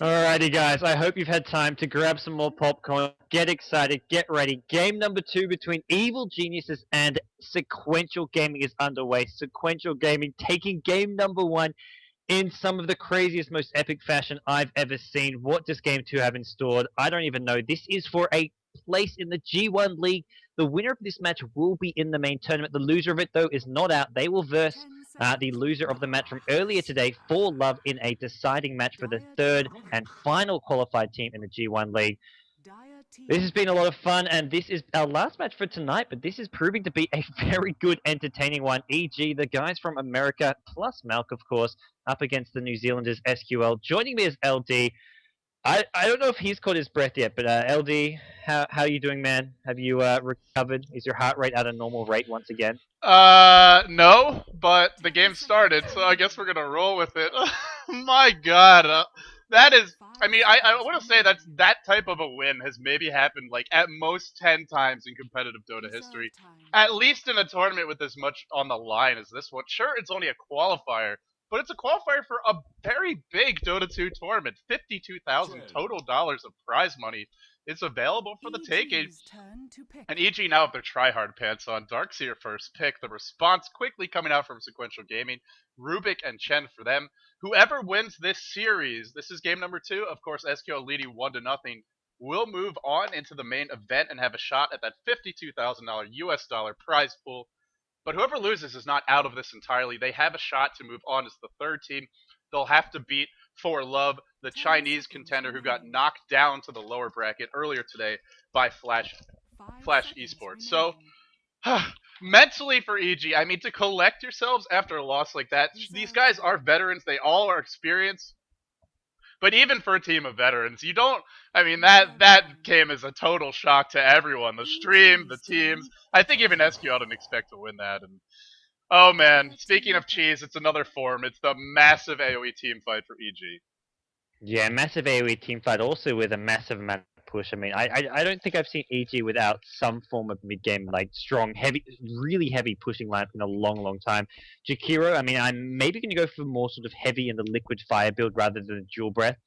Alrighty guys, I hope you've had time to grab some more popcorn, get excited, get ready. Game number 2 between Evil Geniuses and Sequential Gaming is underway. Sequential Gaming taking game number 1 in some of the craziest, most epic fashion I've ever seen. What does game 2 have in store? I don't even know. This is for a place in the G-1 League. The winner of this match will be in the main tournament. The loser of it, though, is not out. They will verse the loser of the match from earlier today for love in a deciding match for the third and final qualified team in the G1 League. This has been a lot of fun, and this is our last match for tonight, but this is proving to be a very good, entertaining one. E.g., the guys from America, plus Malk, of course, up against the New Zealanders, SqL. Joining me is LD. I don't know if he's caught his breath yet, but LD, how are you doing, man? Have you recovered? Is your heart rate at a normal rate once again? No, but the game started, so I guess we're gonna roll with it. My God, that is. I mean, I want to say that type of a win has maybe happened like at most 10 times in competitive Dota history. At least in a tournament with as much on the line as this one. Sure, it's only a qualifier, but it's a qualifier for a very big Dota 2 tournament. 52,000 total dollars of prize money is available for the taking. And EG now have their tryhard pants on. Darkseer first pick. The response quickly coming out from Sequential Gaming. Rubik and Chen for them. Whoever wins this series, this is game number 2. Of course, SqL leading 1-0, will move on into the main event and have a shot at that $52,000 US dollar prize pool. But whoever loses is not out of this entirely. They have a shot to move on as the third team. They'll have to beat For Love, the Chinese contender who got knocked down to the lower bracket earlier today by Flash Esports. So, mentally for EG, I mean, to collect yourselves after a loss like that, these guys are veterans. They all are experienced. But even for a team of veterans, you don't. I mean, that came as a total shock to everyone. The stream, the teams. I think even SqL didn't expect to win that. And oh man, speaking of cheese, it's another form. It's the massive AoE team fight for EG. Yeah, massive AoE team fight, also with a massive amount of push. I mean, I don't think I've seen EG without some form of mid-game, like, strong, heavy, really heavy pushing lineup in a long, long time. Jakiro, I mean, I'm maybe going to go for more sort of heavy in the liquid fire build rather than the dual breath.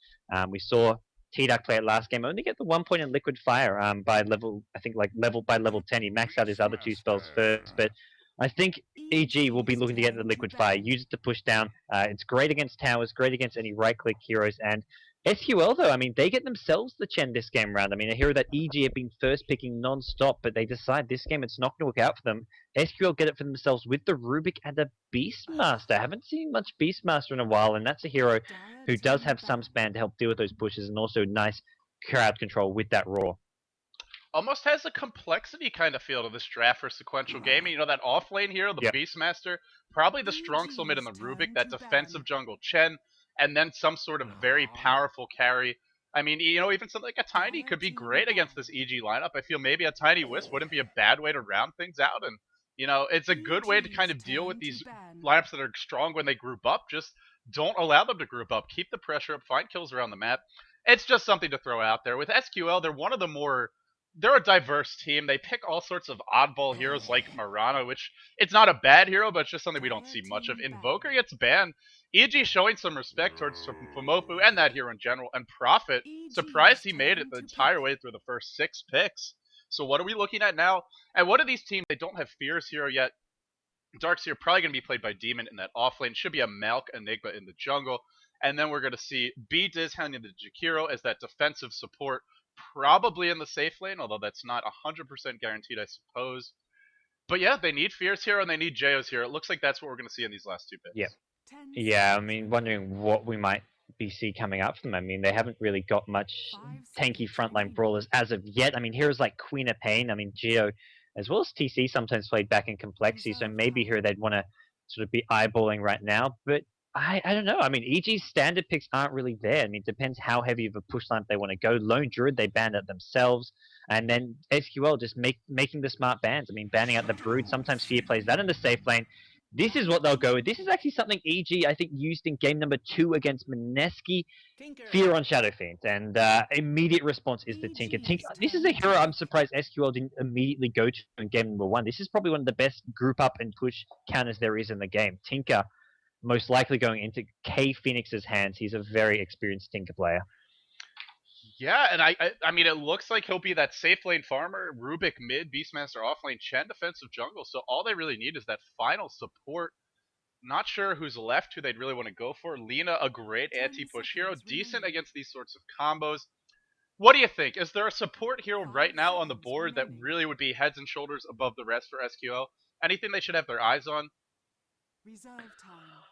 We saw T-Duck play it last game, only get the 1 point in liquid fire by level, I think, like, by level 10. He maxed out his other 2 spells first, but I think EG will be looking to get the liquid fire, use it to push down. It's great against towers, great against any right-click heroes, and SqL, though, I mean, they get themselves the Chen this game round. I mean, a hero that EG have been first picking non-stop, but they decide this game it's not going to work out for them. SqL get it for themselves with the Rubik and the Beastmaster. I haven't seen much Beastmaster in a while, and that's a hero who does have some span to help deal with those pushes, and also nice crowd control with that Roar. Almost has a complexity kind of feel to this draft for Sequential Gaming. You know, that off-lane hero, the Beastmaster, probably the strong soulmate in the Rubik, that defensive jungle Chen, and then some sort of very powerful carry. I mean, you know, even something like a Tiny could be great against this EG lineup. I feel maybe a Tiny Wisp wouldn't be a bad way to round things out. And, you know, it's a good way to kind of deal with these lineups that are strong when they group up. Just don't allow them to group up. Keep the pressure up. Find kills around the map. It's just something to throw out there. With SqL, they're one of the more... They're a diverse team. They pick all sorts of oddball heroes like Marana, which it's not a bad hero, but it's just something we don't see much of. Invoker gets banned. EG showing some respect towards Fumofu and that hero in general. And Prophet, surprised he made it the entire way through the first 6 picks. So what are we looking at now? And one of these teams, they don't have Fierce hero yet. Darkseer probably going to be played by Demon in that offlane. Should be a Malk Enigma in the jungle. And then we're going to see B-Diz handing the Jakiro as that defensive support. Probably in the safe lane, although that's not 100% guaranteed, I suppose. But yeah, they need Fierce hero and they need Jaos here. It looks like that's what we're going to see in these last 2 picks. Yeah, I mean, wondering what we might see coming up from them. I mean, they haven't really got much tanky frontline brawlers as of yet. I mean, heroes like Queen of Pain, I mean, Geo, as well as TC sometimes played back in Complexity, so maybe here they'd want to sort of be eyeballing right now. But I don't know. I mean, EG's standard picks aren't really there. I mean, it depends how heavy of a push line they want to go. Lone Druid, they banned it themselves. And then SqL just making the smart bans. I mean, banning out the Brood. Sometimes Fear plays that in the safe lane. This is what they'll go with. This is actually something EG, I think, used in game number 2 against Mineski. Fear on Shadow Fiend. And immediate response is the Tinker. This is a hero I'm surprised SqL didn't immediately go to in game number 1. This is probably one of the best group up and push counters there is in the game. Tinker. most likely going into K Phoenix's hands. He's a very experienced Tinker player. Yeah, and I mean, it looks like he'll be that safe lane farmer, Rubik mid, Beastmaster off lane, Chen defensive jungle. So all they really need is that final support. Not sure who's left, who they'd really want to go for. Lina, a great anti-push hero, decent against these sorts of combos. What do you think? Is there a support hero right now on the board that really would be heads and shoulders above the rest for SqL? Anything they should have their eyes on?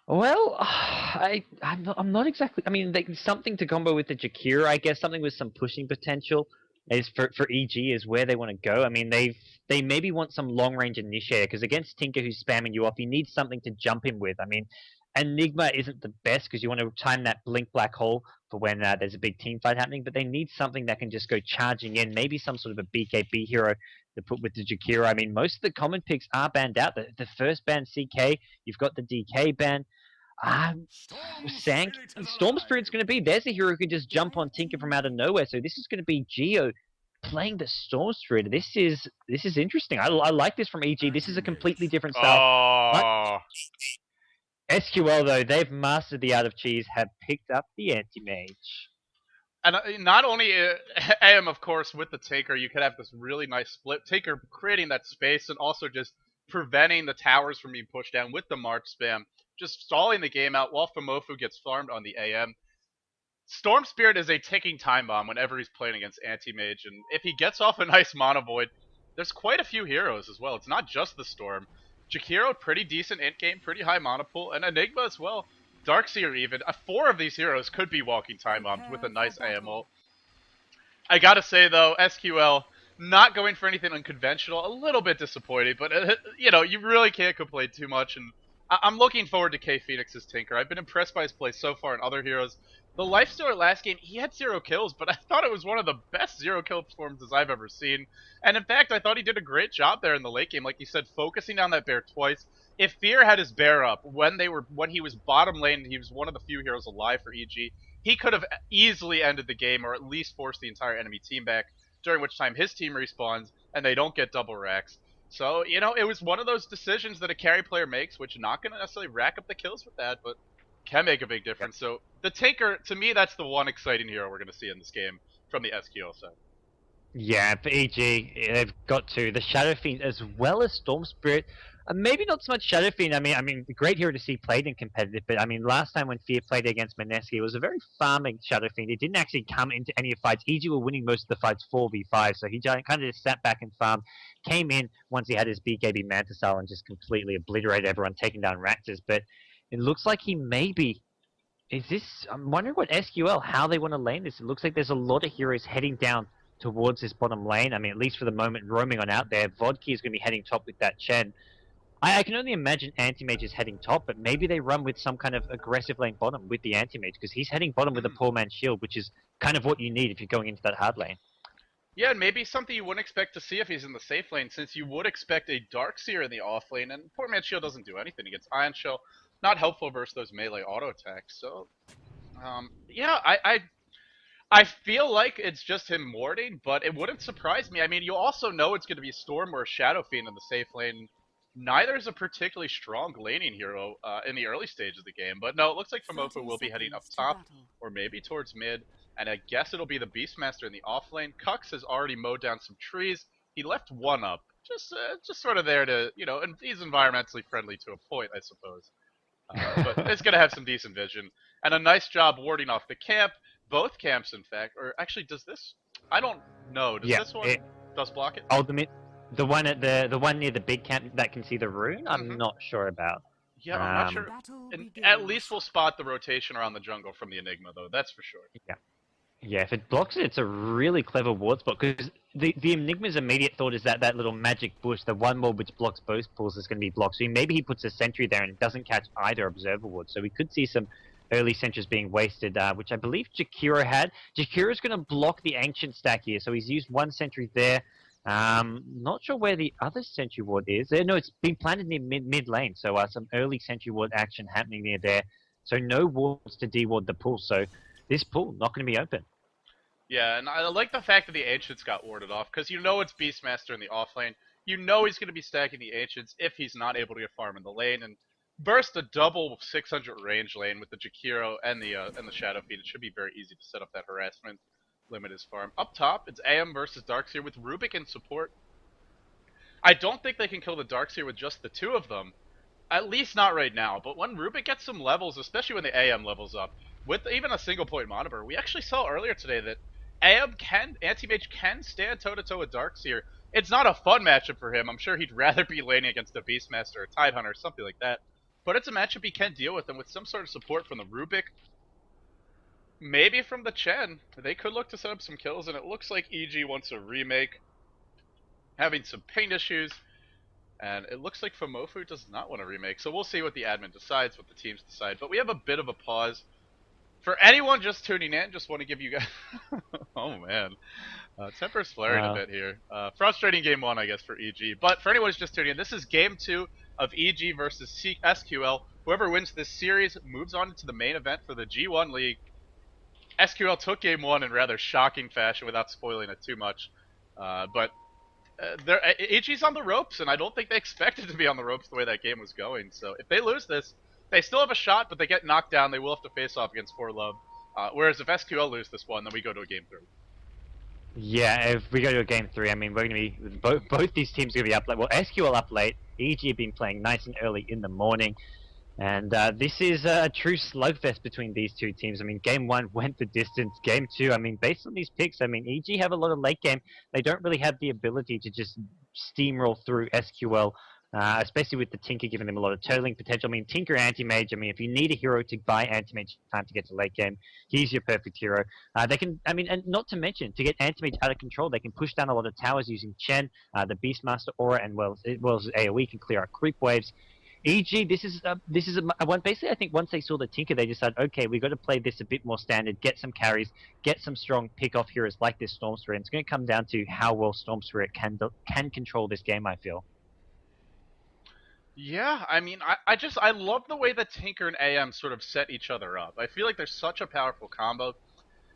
Well, I'm not exactly. I mean, something to combo with the Jakira, I guess. Something with some pushing potential is for EG is where they want to go. I mean, they maybe want some long range initiator because against Tinker who's spamming you off, you need something to jump him with. I mean, Enigma isn't the best because you want to time that blink black hole for when there's a big team fight happening. But they need something that can just go charging in. Maybe some sort of a BKB hero to put with the Jakira. I mean, most of the common picks are banned out. The first ban CK, you've got the DK ban. Storm Spirit's going to be. There's a hero who can just jump on Tinker from out of nowhere. So this is going to be Geo playing the Storm Spirit. This is interesting. I like this from EG. This is a completely different style. Oh. SqL though, they've mastered the art of cheese, have picked up the anti-mage. And not only AM, of course, with the Taker, you could have this really nice split. Taker creating that space and also just preventing the towers from being pushed down with the March spam. Just stalling the game out while Famofu gets farmed on the AM. Storm Spirit is a ticking time bomb whenever he's playing against Anti-Mage, and if he gets off a nice Mono Void, there's quite a few heroes as well. It's not just the Storm. Jakiro, pretty decent int game, pretty high Mono Pool, and Enigma as well. Darkseer even. 4 of these heroes could be walking time bombs with a nice AM ult. I gotta say though, SqL not going for anything unconventional, a little bit disappointing, but you know, you really can't complain too much, and I'm looking forward to K Phoenix's Tinker. I've been impressed by his play so far in other heroes. The Lifestealer last game, he had 0 kills, but I thought it was one of the best 0 kill performances I've ever seen. And in fact, I thought he did a great job there in the late game, like you said, focusing on that bear twice. If Fear had his bear up when he was bottom lane, he was one of the few heroes alive for EG. He could have easily ended the game, or at least forced the entire enemy team back, during which time his team respawns and they don't get double racks. So, you know, it was one of those decisions that a carry player makes, which not going to necessarily rack up the kills with that, but can make a big difference. So, the Taker, to me, that's the one exciting hero we're going to see in this game from the SqL side. Yeah, for EG, they've got to. The Shadow Fiend as well as Storm Spirit. Maybe not so much Shadow Fiend. I mean, great hero to see played in competitive, but I mean, last time when Fear played against Mineski, it was a very farming Shadow Fiend. It didn't actually come into any of the fights. EG were winning most of the fights 4v5, so he kind of just sat back and farmed. Came in once he had his BKB Mantisal and just completely obliterated everyone, taking down Raptors. But it looks like he maybe... I'm wondering what SqL, how they want to lane this. It looks like there's a lot of heroes heading down towards this bottom lane. I mean, at least for the moment, roaming on out there. Vodka is going to be heading top with that Chen. I can only imagine Anti-Mage is heading top, but maybe they run with some kind of aggressive lane bottom with the Anti-Mage, because he's heading bottom with a poor man's shield, which is kind of what you need if you're going into that hard lane. Yeah, and maybe something you wouldn't expect to see if he's in the safe lane, since you would expect a Darkseer in the off lane, and poor man's shield doesn't do anything against Ion Shell. Not helpful versus those melee auto attacks, so... yeah, I feel like it's just him warding, but it wouldn't surprise me. I mean, you also know it's going to be Storm or Shadow Fiend in the safe lane. Neither is a particularly strong laning hero in the early stage of the game, but no, it looks like Famofu will be heading up top, or maybe towards mid, and I guess it'll be the Beastmaster in the off lane. Kux has already mowed down some trees. He left one up, just sort of there to, you know, and he's environmentally friendly to a point, I suppose. But it's going to have some decent vision. And a nice job warding off the camp. Both camps, in fact. Or actually, does this... I don't know. Does this one... does block it? Ultimate... The one near the big camp that can see the rune? I'm not sure about. Yeah, I'm not sure. And at least we'll spot the rotation around the jungle from the Enigma, though. That's for sure. Yeah. Yeah, if it blocks it, it's a really clever ward spot, because the Enigma's immediate thought is that little magic bush, the one more which blocks both pools, is going to be blocked. So maybe he puts a sentry there and it doesn't catch either observer ward. So we could see some early sentries being wasted, which I believe Jakiro had. Jakiro's going to block the Ancient stack here, so he's used one sentry there. Not sure where the other sentry ward is. No, it's been planted near mid lane, so some early sentry ward action happening near there. So no wards to deward the pool, so this pool not going to be open. Yeah, and I like the fact that the Ancients got warded off, because you know it's Beastmaster in the off lane. You know he's going to be stacking the Ancients if he's not able to get farm in the lane, and burst a double 600 range lane with the Jakiro and the Shadow Feed. It should be very easy to set up that harassment, limit his farm. Up top, it's AM versus Darkseer with Rubik in support. I don't think they can kill the Darkseer with just the two of them. At least not right now, but when Rubik gets some levels, especially when the AM levels up, with even a single point Monober, we actually saw earlier today that Anti-Mage can stand toe-to-toe with Darkseer. It's not a fun matchup for him. I'm sure he'd rather be laning against a Beastmaster or a Tidehunter or something like that. But it's a matchup he can deal with, and with some sort of support from the Rubik, maybe from the Chen, they could look to set up some kills, and it looks like EG wants a remake, having some paint issues. And it looks like Famofu does not want to remake, so we'll see what the admin decides, what the teams decide. But we have a bit of a pause. For anyone just tuning in, just want to give you guys... oh, man. Temper's flaring a bit here. Frustrating game 1, I guess, for EG. But for anyone who's just tuning in, this is game 2 of EG versus SqL. Whoever wins this series moves on to the main event for the G1 League. SqL took game 1 in rather shocking fashion without spoiling it too much. But EG's on the ropes, and I don't think they expected to be on the ropes the way that game was going. So if they lose this, they still have a shot, but they get knocked down. They will have to face off against 4Love. Whereas if SqL lose this one, then we go to a game 3. Yeah, if we go to a game 3, I mean, we're going to be both these teams are going to be up late. Well, SqL up late. EG have been playing nice and early in the morning. And this is a true slugfest between these two teams. I mean, game 1 went the distance. Game 2, I mean, based on these picks, I mean, EG have a lot of late game. They don't really have the ability to just steamroll through SqL, especially with the Tinker giving them a lot of turtling potential. I mean, Tinker Anti-Mage, I mean, if you need a hero to buy Anti-Mage time to get to late game, he's your perfect hero. They can, I mean, and not to mention, to get Anti-Mage out of control, they can push down a lot of towers using Chen, the Beastmaster Aura, and well as AoE can clear out creep waves. EG, this is a one. Basically, I think once they saw the Tinker, they decided, okay, we've got to play this a bit more standard, get some carries, get some strong pick-off heroes like this Storm Spirit. It's going to come down to how well Storm Spirit can control this game, I feel. Yeah, I mean, I love the way that Tinker and AM sort of set each other up. I feel like they're such a powerful combo.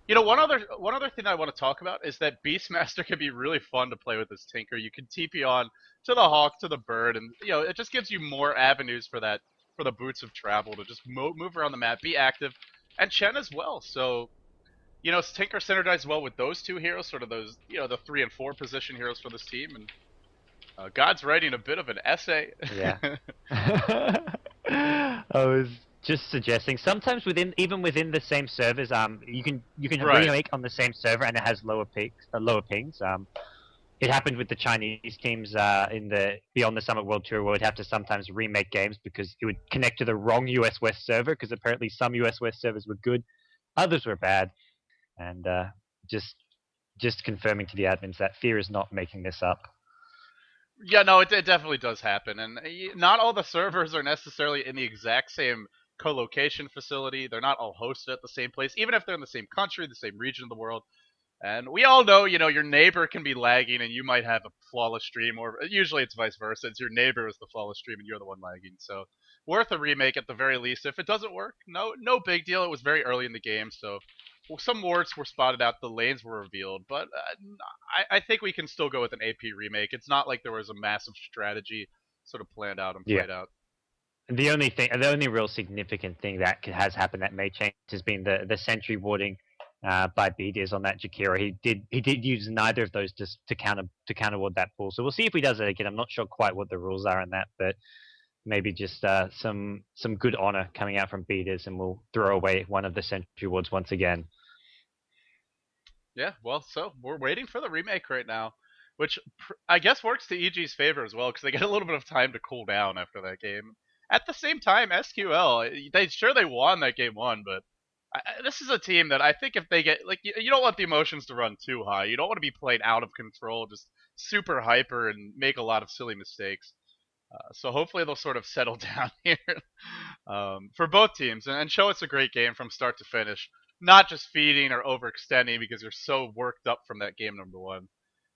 You know, one other thing I want to talk about is that Beastmaster can be really fun to play with this Tinker. You can TP on to the Hawk, to the Bird, and you know it just gives you more avenues for the boots of travel to just move around the map, be active, and Chen as well. So, you know, Tinker synergized well with those two heroes, sort of those the 3 and 4 position heroes for this team, and GoDz writing a bit of an essay. Yeah. I was just suggesting sometimes even within the same servers, you can Right. remake on the same server and it has lower pings. It happened with the Chinese teams in the Beyond the Summit World Tour, where we'd have to sometimes remake games because it would connect to the wrong US West server, because apparently some US West servers were good, others were bad, and just confirming to the admins that Fear is not making this up. Yeah, no, it definitely does happen, and not all the servers are necessarily in the exact same co-location facility. They're not all hosted at the same place, even if they're in the same country, the same region of the world. And we all know, your neighbor can be lagging, and you might have a flawless stream, or usually it's vice versa. It's your neighbor is the flawless stream, and you're the one lagging. So, worth a remake at the very least. If it doesn't work, no big deal. It was very early in the game, so some wards were spotted out, the lanes were revealed, but I think we can still go with an AP remake. It's not like there was a massive strategy sort of planned out and played out. The only real significant thing that has happened that may change has been the sentry warding by BDS on that Jakiro. He did use neither of those to counter ward that pool. So we'll see if he does it again. I'm not sure quite what the rules are on that, but maybe just some good honor coming out from BDS, and we'll throw away one of the sentry wards once again. Yeah, well, so we're waiting for the remake right now, which I guess works to EG's favor as well, because they get a little bit of time to cool down after that game. At the same time, SqL, they won that game 1, but this is a team that I think if they get, like, you don't want the emotions to run too high. You don't want to be played out of control, just super hyper and make a lot of silly mistakes. So hopefully they'll sort of settle down here for both teams and show us a great game from start to finish. Not just feeding or overextending because you're so worked up from that game number 1.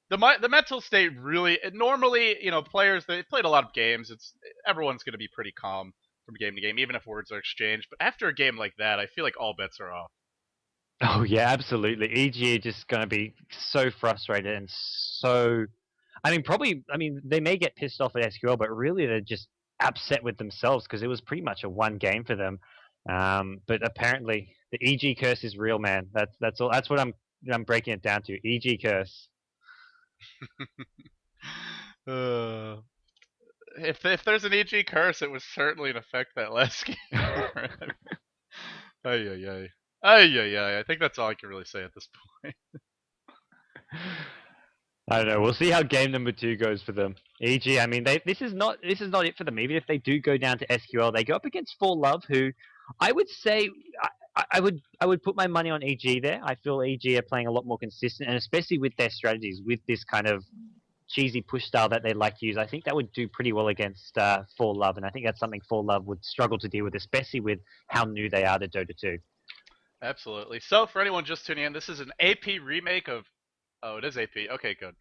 The mental state really, normally, players, they played a lot of games. Everyone's going to be pretty calm from game to game, even if words are exchanged. But after a game like that, I feel like all bets are off. Oh yeah, absolutely. EG are just going to be so frustrated and so. I mean, they may get pissed off at SqL, but really they're just upset with themselves because it was pretty much a one game for them. But apparently the EG curse is real, man. That's all. That's what I'm breaking it down to. EG curse. Uh, if there's an EG curse, it was certainly in effect that last game. Ay ay ay. Ay ay ay. I think that's all I can really say at this point. I don't know. We'll see how game number 2 goes for them. EG. I mean, this is not it for them. Even if they do go down to SqL, they go up against 4Love, who I would say I would put my money on EG there. I feel EG are playing a lot more consistent, and especially with their strategies, with this kind of cheesy push style that they like to use. I think that would do pretty well against 4Love, and I think that's something 4Love would struggle to deal with, especially with how new they are to Dota 2. Absolutely. So for anyone just tuning in, this is an AP remake of. Oh, it is AP. Okay, good.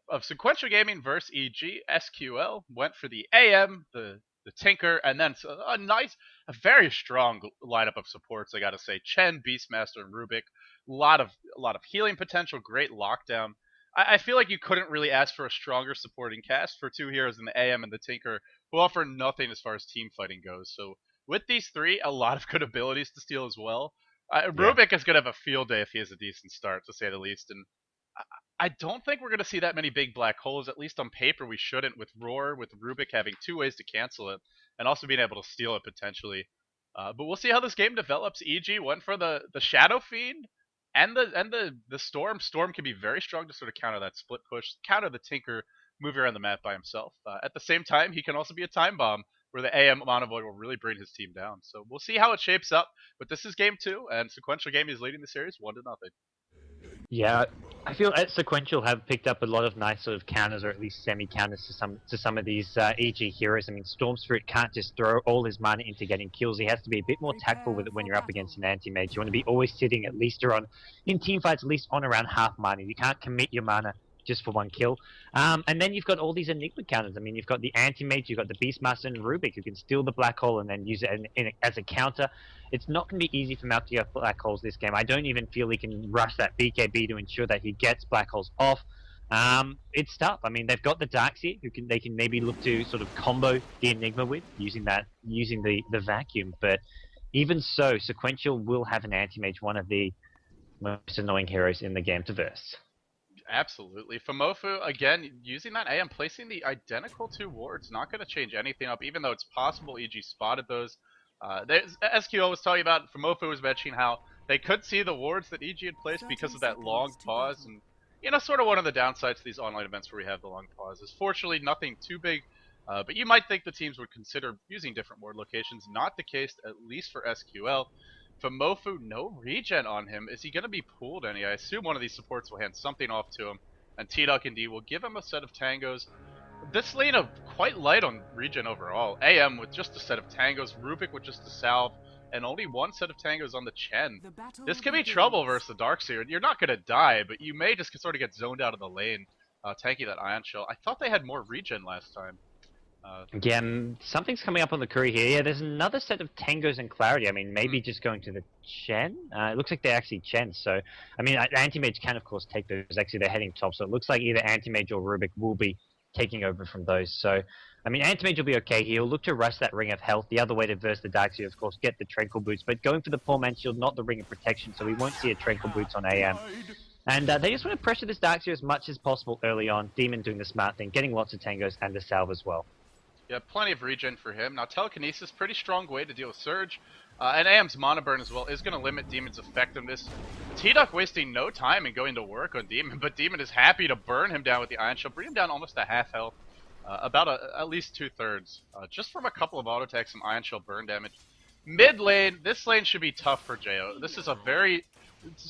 Of Sequential Gaming versus EG. SqL went for the AM, the Tinker, and then a very strong lineup of supports. I gotta say, Chen, Beastmaster, and Rubik. A lot of healing potential. Great lockdown. I feel like you couldn't really ask for a stronger supporting cast for two heroes in the AM and the Tinker, who offer nothing as far as team fighting goes. So with these three, a lot of good abilities to steal as well. Yeah. Rubik is gonna have a field day if he has a decent start, to say the least, and I don't think we're going to see that many big black holes. At least on paper, we shouldn't. With Roar, with Rubik having two ways to cancel it, and also being able to steal it potentially. But we'll see how this game develops. EG went for the Shadow Fiend and the Storm. Storm can be very strong to sort of counter that split push, counter the Tinker moving around the map by himself. At the same time, he can also be a time bomb where the AM Monovoid will really bring his team down. So we'll see how it shapes up. But this is game 2, and Sequential Gaming is leading the series 1-0. Yeah, I feel at Sequential have picked up a lot of nice sort of counters, or at least semi-counters to some of these EG heroes. I mean, Storm Spirit can't just throw all his mana into getting kills. He has to be a bit more tactful with it when you're up against an anti-mage. You want to be always sitting at least in team fights, at least on around half mana. You can't commit your mana just for one kill. And then you've got all these Enigma counters. I mean, you've got the anti-mage, you've got the Beastmaster and Rubik, who can steal the black hole and then use it as a counter. It's not going to be easy for Mount to get black holes this game. I don't even feel he can rush that BKB to ensure that he gets black holes off. It's tough. I mean, they've got the Darkseer, they can maybe look to sort of combo the Enigma with, using the vacuum. But even so, Sequential will have an anti-mage, one of the most annoying heroes in the game to verse. Absolutely. Famofu, again, using that AM, placing the identical two wards, not going to change anything up, even though it's possible EG spotted those. SqL was talking about, Famofu was mentioning how they could see the wards that EG had placed because of that long pause, and, sort of one of the downsides to these online events where we have the long pauses. Fortunately, nothing too big, but you might think the teams would consider using different ward locations. Not the case, at least for SqL. Famofu, no regen on him. Is he going to be pulled any? I assume one of these supports will hand something off to him, and T-Duck and D will give him a set of tangos. This lane of quite light on regen overall. AM with just a set of tangos, Rubik with just a salve, and only one set of tangos on the Chen. This could be trouble versus the Darkseer. You're not going to die, but you may just sort of get zoned out of the lane, tanking that Ion Shell. I thought they had more regen last time. Again, something's coming up on the Curry here. Yeah, there's another set of Tangos and Clarity. I mean, maybe just going to the Chen? It looks like they're actually Chen, so... I mean, Anti-Mage can, of course, take those. Actually, they're heading top, so it looks like either Anti-Mage or Rubik will be taking over from those. So, I mean, Anti-Mage will be okay. He'll look to rush that Ring of Health. The other way to verse the Darkseer, of course, get the Tranquil Boots, but going for the Poor Man's Shield, not the Ring of Protection, so we won't see a Tranquil Boots on AM. And they just want to pressure this Darkseer as much as possible early on. Demon doing the smart thing, getting lots of Tangos and the Salve as well. Yeah, plenty of regen for him. Now, Telekinesis, pretty strong way to deal with Surge. And AM's Mana Burn as well is going to limit Demon's effectiveness. T-Duck wasting no time in going to work on Demon, but Demon is happy to burn him down with the Ion Shell, bring him down almost to half health, at least 2/3, just from a couple of auto attacks and Ion Shell burn damage. Mid lane, this lane should be tough for Jo. This is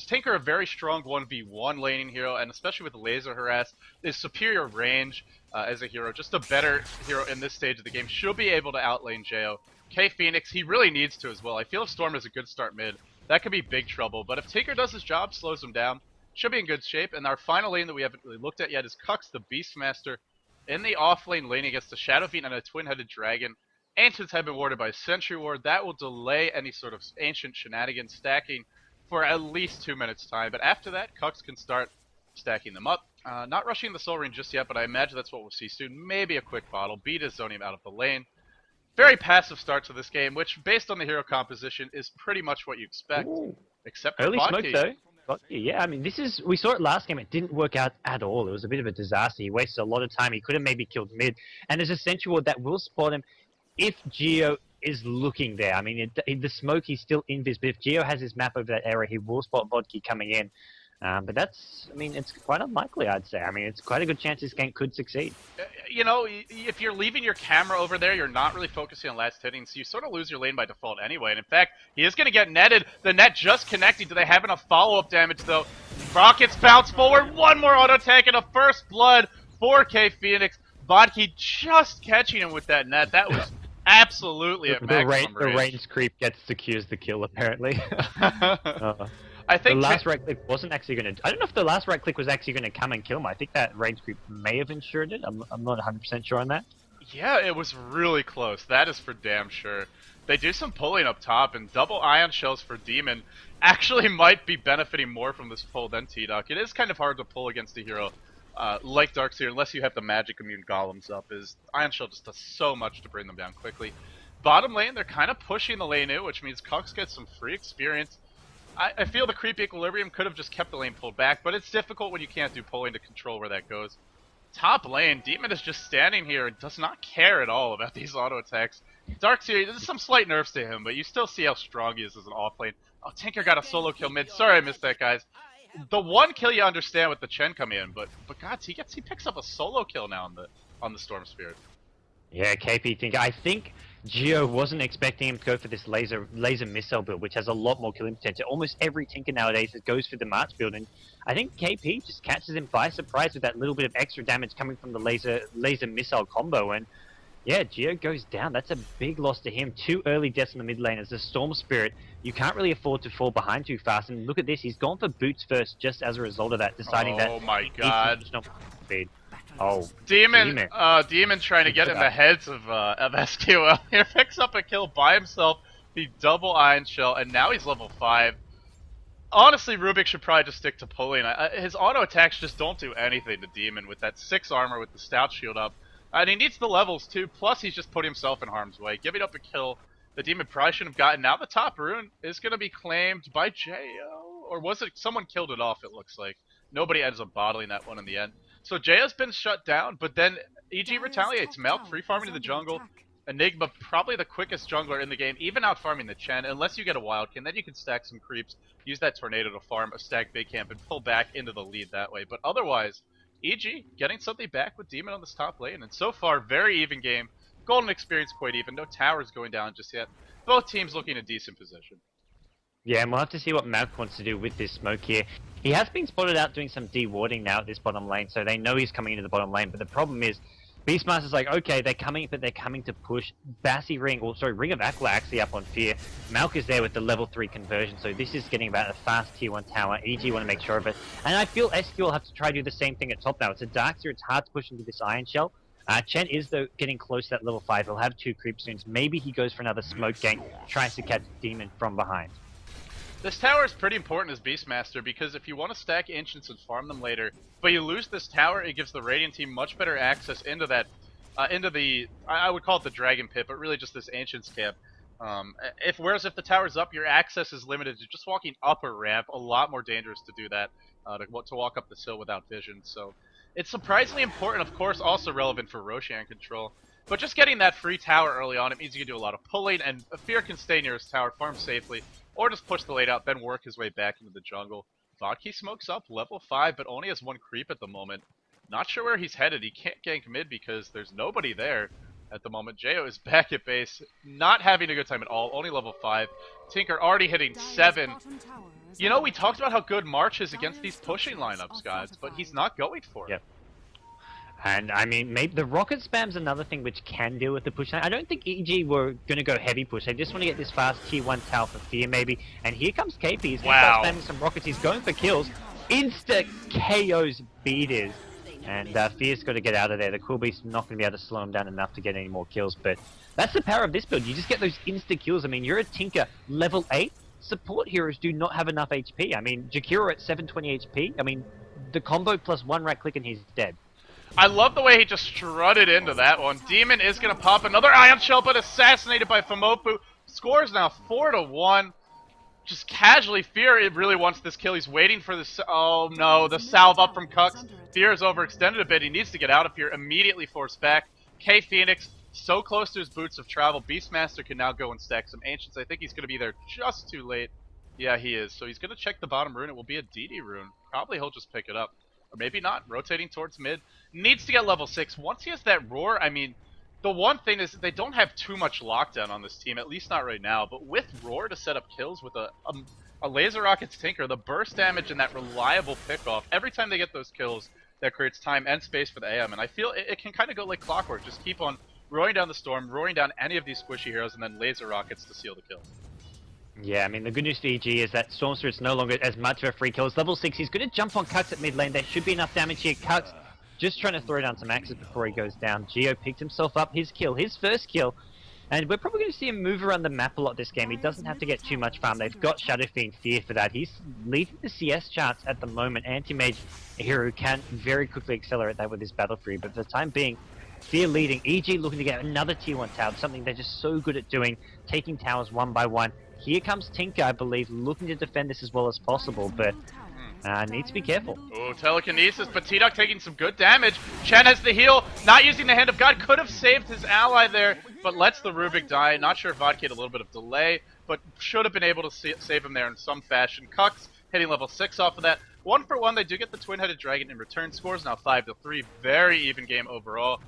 Tinker, a very strong 1v1 laning hero, and especially with Laser Harass, his superior range as a hero, just a better hero in this stage of the game, should be able to outlane Jo. K Phoenix, he really needs to as well. I feel if Storm has a good start mid, that could be big trouble, but if Tinker does his job, slows him down, should be in good shape. And our final lane that we haven't really looked at yet is Kux, the Beastmaster, in the off lane laning against the Shadow Fiend and a twin-headed dragon. Ancients have been warded by Sentry Ward. That will delay any sort of ancient shenanigans stacking for at least 2 minutes time, but after that, Kux can start stacking them up. Not rushing the Soul Ring just yet, but I imagine that's what we'll see soon. Maybe a quick bottle. Beat is zoning him out of the lane. Very passive start to this game, which, based on the hero composition, is pretty much what you expect. Ooh. Except for Early smoke Vodki. though. But yeah, I mean, we saw it last game. It didn't work out at all. It was a bit of a disaster. He wasted a lot of time. He could have maybe killed mid. And there's a Sensual ward that will spot him if Geo is looking there. I mean, the smoke, he's still invis, but if Geo has his map over that area, he will spot Vodki coming in. But that's, I mean, it's quite unlikely, I'd say. I mean, it's quite a good chance this game could succeed. You know, if you're leaving your camera over there, you're not really focusing on last hitting, so you sort of lose your lane by default anyway. And in fact, he is going to get netted. The net just connecting. Do they have enough follow-up damage, though? Rockets bounce forward. One more auto attack and a first blood. 4K Phoenix. Vodki just catching him with that net. That was absolutely a maximum The range creep gets secures the kill, apparently. I think the last right click wasn't actually going to... I don't know if the last right click was actually going to come and kill him. I think that range creep may have ensured it. I'm not 100% sure on that. Yeah, it was really close. That is for damn sure. They do some pulling up top, and double ion shells for Demon actually might be benefiting more from this pull than T-Duck. It is kind of hard to pull against a hero like Darkseer, unless you have the magic immune golems up, is Ion Shell just does so much to bring them down quickly. Bottom lane, they're kind of pushing the lane in, which means Kux gets some free experience. I feel the creep equilibrium could have just kept the lane pulled back, but it's difficult when you can't do pulling to control where that goes. Top lane, Demon is just standing here and does not care at all about these auto attacks. Darkseer, there's some slight nerfs to him, but you still see how strong he is as an off lane. Oh, Tinker got a solo kill mid. Sorry I missed that, guys. The one kill you understand with the Chen coming in, but God, he picks up a solo kill now on the Storm Spirit. Yeah, KP Tinker. I think Geo wasn't expecting him to go for this laser missile build, which has a lot more killing potential. Almost every Tinker nowadays that goes for the March build, and I think KP just catches him by surprise with that little bit of extra damage coming from the laser missile combo, and yeah, Geo goes down. That's a big loss to him. 2 early deaths in the mid lane as the Storm Spirit. You can't really afford to fall behind too fast, and look at this, he's gone for boots first just as a result of that, deciding that... Oh my god. Speed. Oh, Demon trying to get in the heads of SqL. Here picks up a kill by himself, the double Ion Shell, and now he's level 5. Honestly, Rubik should probably just stick to pulling. His auto attacks just don't do anything to Demon with that 6 armor with the stout shield up. And he needs the levels too, plus he's just put himself in harm's way, giving up a kill the Demon probably shouldn't have gotten. Now the top rune is going to be claimed by Jo, or was it someone killed it off, it looks like. Nobody ends up bottling that one in the end. So Jaya's been shut down, but then EG retaliates. Milk free farming to the jungle. Enigma probably the quickest jungler in the game, even out farming the Chen, unless you get a Wildkin. Then you can stack some creeps, use that tornado to farm a stack big camp, and pull back into the lead that way. But otherwise, EG getting something back with Demon on this top lane, and so far, very even game. Golden experience quite even, no towers going down just yet. Both teams looking in a decent position. Yeah, and we'll have to see what Malk wants to do with this smoke here. He has been spotted out doing some de-warding now at this bottom lane, so they know he's coming into the bottom lane, but the problem is, Beastmaster's like, okay, they're coming, but they're coming to push. Ring of Aquila actually up on Fear. Malk is there with the level 3 conversion, so this is getting about a fast tier 1 tower. EG want to make sure of it. And I feel SqL will have to try to do the same thing at top now. It's a Darkseer, it's hard to push into this Iron Shell. Chen is, though, getting close to that level 5. He'll have 2 creep soon. Maybe he goes for another smoke gank, tries to catch Demon from behind. This tower is pretty important as Beastmaster, because if you want to stack Ancients and farm them later, but you lose this tower, it gives the Radiant team much better access into that, I would call it the Dragon Pit, but really just this Ancients camp. Whereas if the tower's up, your access is limited to just walking up a ramp, a lot more dangerous to do that, to walk up this hill without vision, so... It's surprisingly important, of course, also relevant for Roshan control. But just getting that free tower early on, it means you can do a lot of pulling, and Fear can stay near his tower, farm safely, or just push the lane out, then work his way back into the jungle. Vodki smokes up, level 5, but only has 1 creep at the moment. Not sure where he's headed. He can't gank mid because there's nobody there at the moment. Jo is back at base, not having a good time at all, only level 5. Tinker already hitting 7. You know, we talked about how good March is against these pushing lineups, guys, but he's not going for it. Yep. And, I mean, maybe the rocket spam's another thing which can deal with the push. I don't think EG were going to go heavy push. They just want to get this fast tier 1 tower for Fear, maybe. And here comes KP. He's going to start spamming some rockets. He's going for kills. Insta KOs Beaters. And Fear's got to get out of there. The Cool Beast's not going to be able to slow him down enough to get any more kills. But that's the power of this build. You just get those insta kills. I mean, you're a Tinker level 8. Support heroes do not have enough HP. I mean, Jakiro at 720 HP. I mean, the combo plus 1 right click and he's dead. I love the way he just strutted into that one. Demon is going to pop another Ion Shell, but assassinated by Famofu. Scores now 4-1. Just casually, Fear it really wants this kill. He's waiting for this. Oh no, the salve up from Kux. Fear is overextended a bit. He needs to get out of here. Immediately forced back. K Phoenix so close to his boots of travel. Beastmaster can now go and stack some Ancients. I think he's going to be there just too late. Yeah, he is. So he's going to check the bottom rune. It will be a DD rune. Probably he'll just pick it up. Or maybe not. Rotating towards mid. Needs to get level 6. Once he has that roar, I mean, the one thing is they don't have too much lockdown on this team, at least not right now. But with roar to set up kills with a laser rocket's tinker, the burst damage and that reliable pickoff, every time they get those kills, that creates time and space for the AM. And I feel it can kind of go like clockwork. Just keep on roaring down the storm, roaring down any of these squishy heroes, and then laser rockets to seal the kill. Yeah, I mean, the good news for EG is that Stormster is no longer as much of a free kill. It's level 6. He's going to jump on Kux at mid lane. There should be enough damage here. Kux just trying to throw down some axes before he goes down. Geo picked himself up. His kill, his first kill. And we're probably going to see him move around the map a lot this game. He doesn't have to get too much farm. They've got Shadow Fiend Fear for that. He's leading the CS charts at the moment. Anti-Mage, a hero who can very quickly accelerate that with his Battle Fury. But for the time being, Fear leading. EG looking to get another tier 1 tower, something they're just so good at doing, taking towers one by one. Here comes Tinker, I believe, looking to defend this as well as possible, but needs to be careful. Oh, telekinesis, but T-Duck taking some good damage. Chen has the heal, not using the Hand of God, could have saved his ally there, but lets the Rubik die. Not sure if Vodka had a little bit of delay, but should have been able to save him there in some fashion. Kux hitting level 6 off of that. 1 for 1, they do get the Twin-Headed Dragon in return. Scores now 5-3, very even game overall.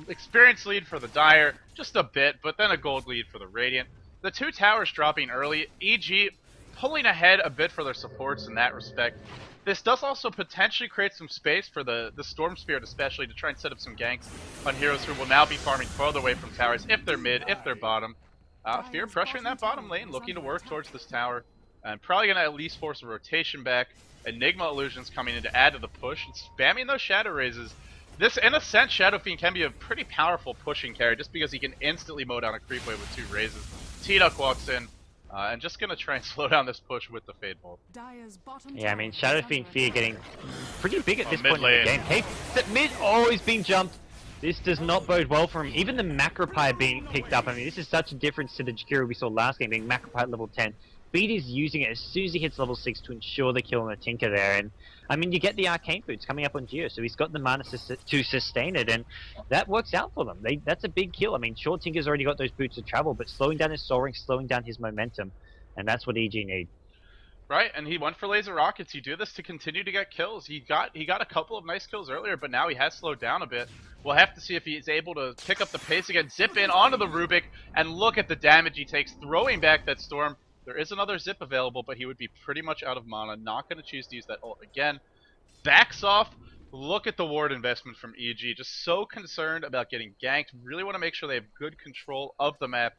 Experience lead for the Dire, just a bit, but then a gold lead for the Radiant. The 2 towers dropping early, EG pulling ahead a bit for their supports in that respect. This does also potentially create some space for the Storm Spirit especially to try and set up some ganks on heroes who will now be farming further away from towers if they're mid, if they're bottom. Fear pressuring that bottom lane, looking to work towards this tower, and probably going to at least force a rotation back. Enigma Illusions coming in to add to the push, and spamming those Shadow Raises. This, in a sense, Shadow Fiend can be a pretty powerful pushing carry just because he can instantly mow down a creep wave with 2 raises. T-Duck walks in, and just going to try and slow down this push with the Fade Bolt. Yeah, I mean, Shadow Fiend Fear getting pretty big at this point in lane. the game. Hey, that mid always being jumped. This does not bode well for him. Even the Macropie being picked up. I mean, this is such a difference to the Jakiro we saw last game, being Macropie at level 10. Beat is using it as soon as he hits level 6 to ensure the kill on the Tinker there. And I mean, you get the Arcane Boots coming up on Geo, so he's got the mana to sustain it, and that works out for them. That's a big kill. I mean, sure, Tinker's already got those boots of travel, but slowing down his soaring, slowing down his momentum, and that's what EG need. Right, and he went for laser rockets. You do this to continue to get kills. He got a couple of nice kills earlier, but now he has slowed down a bit. We'll have to see if he's able to pick up the pace again, zip in onto the Rubik, and look at the damage he takes, throwing back that Storm. There is another zip available, but he would be pretty much out of mana. Not going to choose to use that ult again. Backs off. Look at the ward investment from EG. Just so concerned about getting ganked. Really want to make sure they have good control of the map.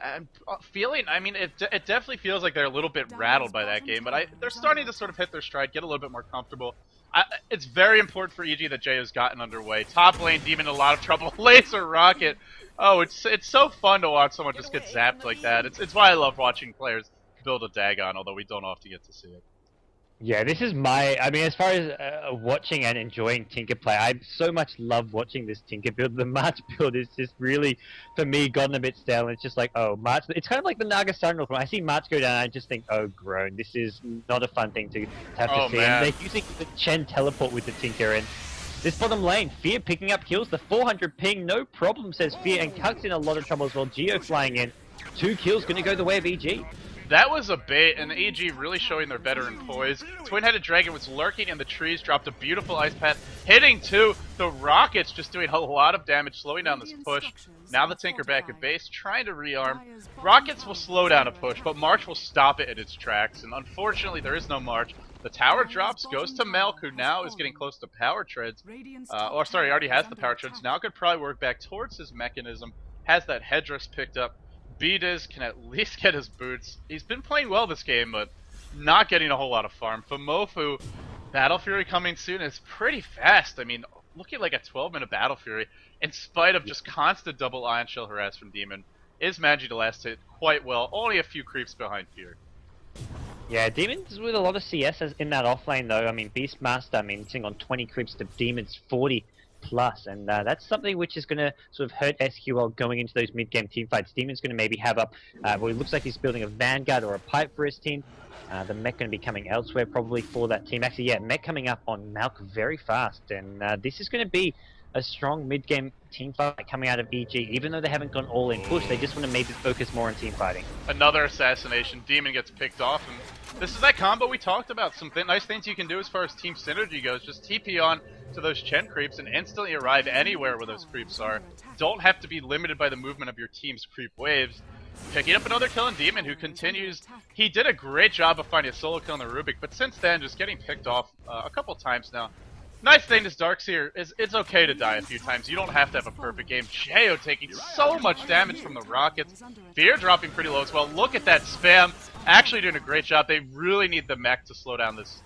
And feeling, I mean, it definitely feels like they're a little bit rattled by that game, but they're starting to sort of hit their stride, get a little bit more comfortable. It's very important for EG that Jay has gotten underway. Top lane, Demon in a lot of trouble. Laser Rocket. Oh, it's so fun to watch someone just get zapped like that. It's why I love watching players build a Dagon, although we don't often get to see it. Yeah, this is I mean, as far as watching and enjoying Tinker play, I so much love watching this Tinker build. The March build is just really, for me, gotten a bit stale. And it's just like, oh, March. It's kind of like the Naga Sunrock. When I see March go down, I just think, oh, groan. This is not a fun thing to have to see. Man. And they're using the Chen teleport with the Tinker. And this bottom lane, Fear picking up kills. The 400 ping, no problem, says Fear. And Cuck's in a lot of trouble as well. Geo flying in. 2 kills, going to go the way of EG. That was a bait, and EG really showing their veteran poise. Twin-Headed Dragon was lurking in the trees, dropped a beautiful ice path, hitting 2. The Rockets just doing a lot of damage, slowing down this push. Now the Tinker back at base, trying to rearm. Rockets will slow down a push, but March will stop it in its tracks, and unfortunately there is no March. The tower drops, goes to Melk, who now is getting close to power treads. Or sorry, he already has the power treads. Now could probably work back towards his mechanism, has that headdress picked up. GoDz can at least get his boots. He's been playing well this game, but not getting a whole lot of farm. Famofu, Battle Fury coming soon. It's pretty fast. I mean, looking like a 12-minute Battle Fury, in spite of just constant double Ion Shell harass from Demon, is managing to last it quite well. Only a few creeps behind Fear. Yeah, Demon's with a lot of CS in that offlane though. I mean, Beastmaster, sitting on 20 creeps to Demon's 40. plus, and that's something which is going to sort of hurt SqL going into those mid-game team fights. Demon's going to maybe have up, well, it looks like he's building a Vanguard or a Pipe for his team. The mech going to be coming elsewhere probably for that team. Actually, yeah, mech coming up on Malk very fast, and this is going to be a strong mid-game team fight coming out of EG. Even though they haven't gone all in push, they just want to maybe focus more on team fighting. Another assassination. Demon gets picked off, and this is that combo we talked about. Some nice things you can do as far as team synergy goes. Just TP on to those Chen creeps and instantly arrive anywhere where those creeps are. Don't have to be limited by the movement of your team's creep waves. Picking up another kill on Demon, who continues. He did a great job of finding a solo kill on the Rubik, but since then, just getting picked off a couple times now. Nice thing is Darkseer is it's okay to die a few times. You don't have to have a perfect game. Geo taking so much damage from the rockets. Fear dropping pretty low as well. Look at that spam. Actually doing a great job. They really need the mech to slow down this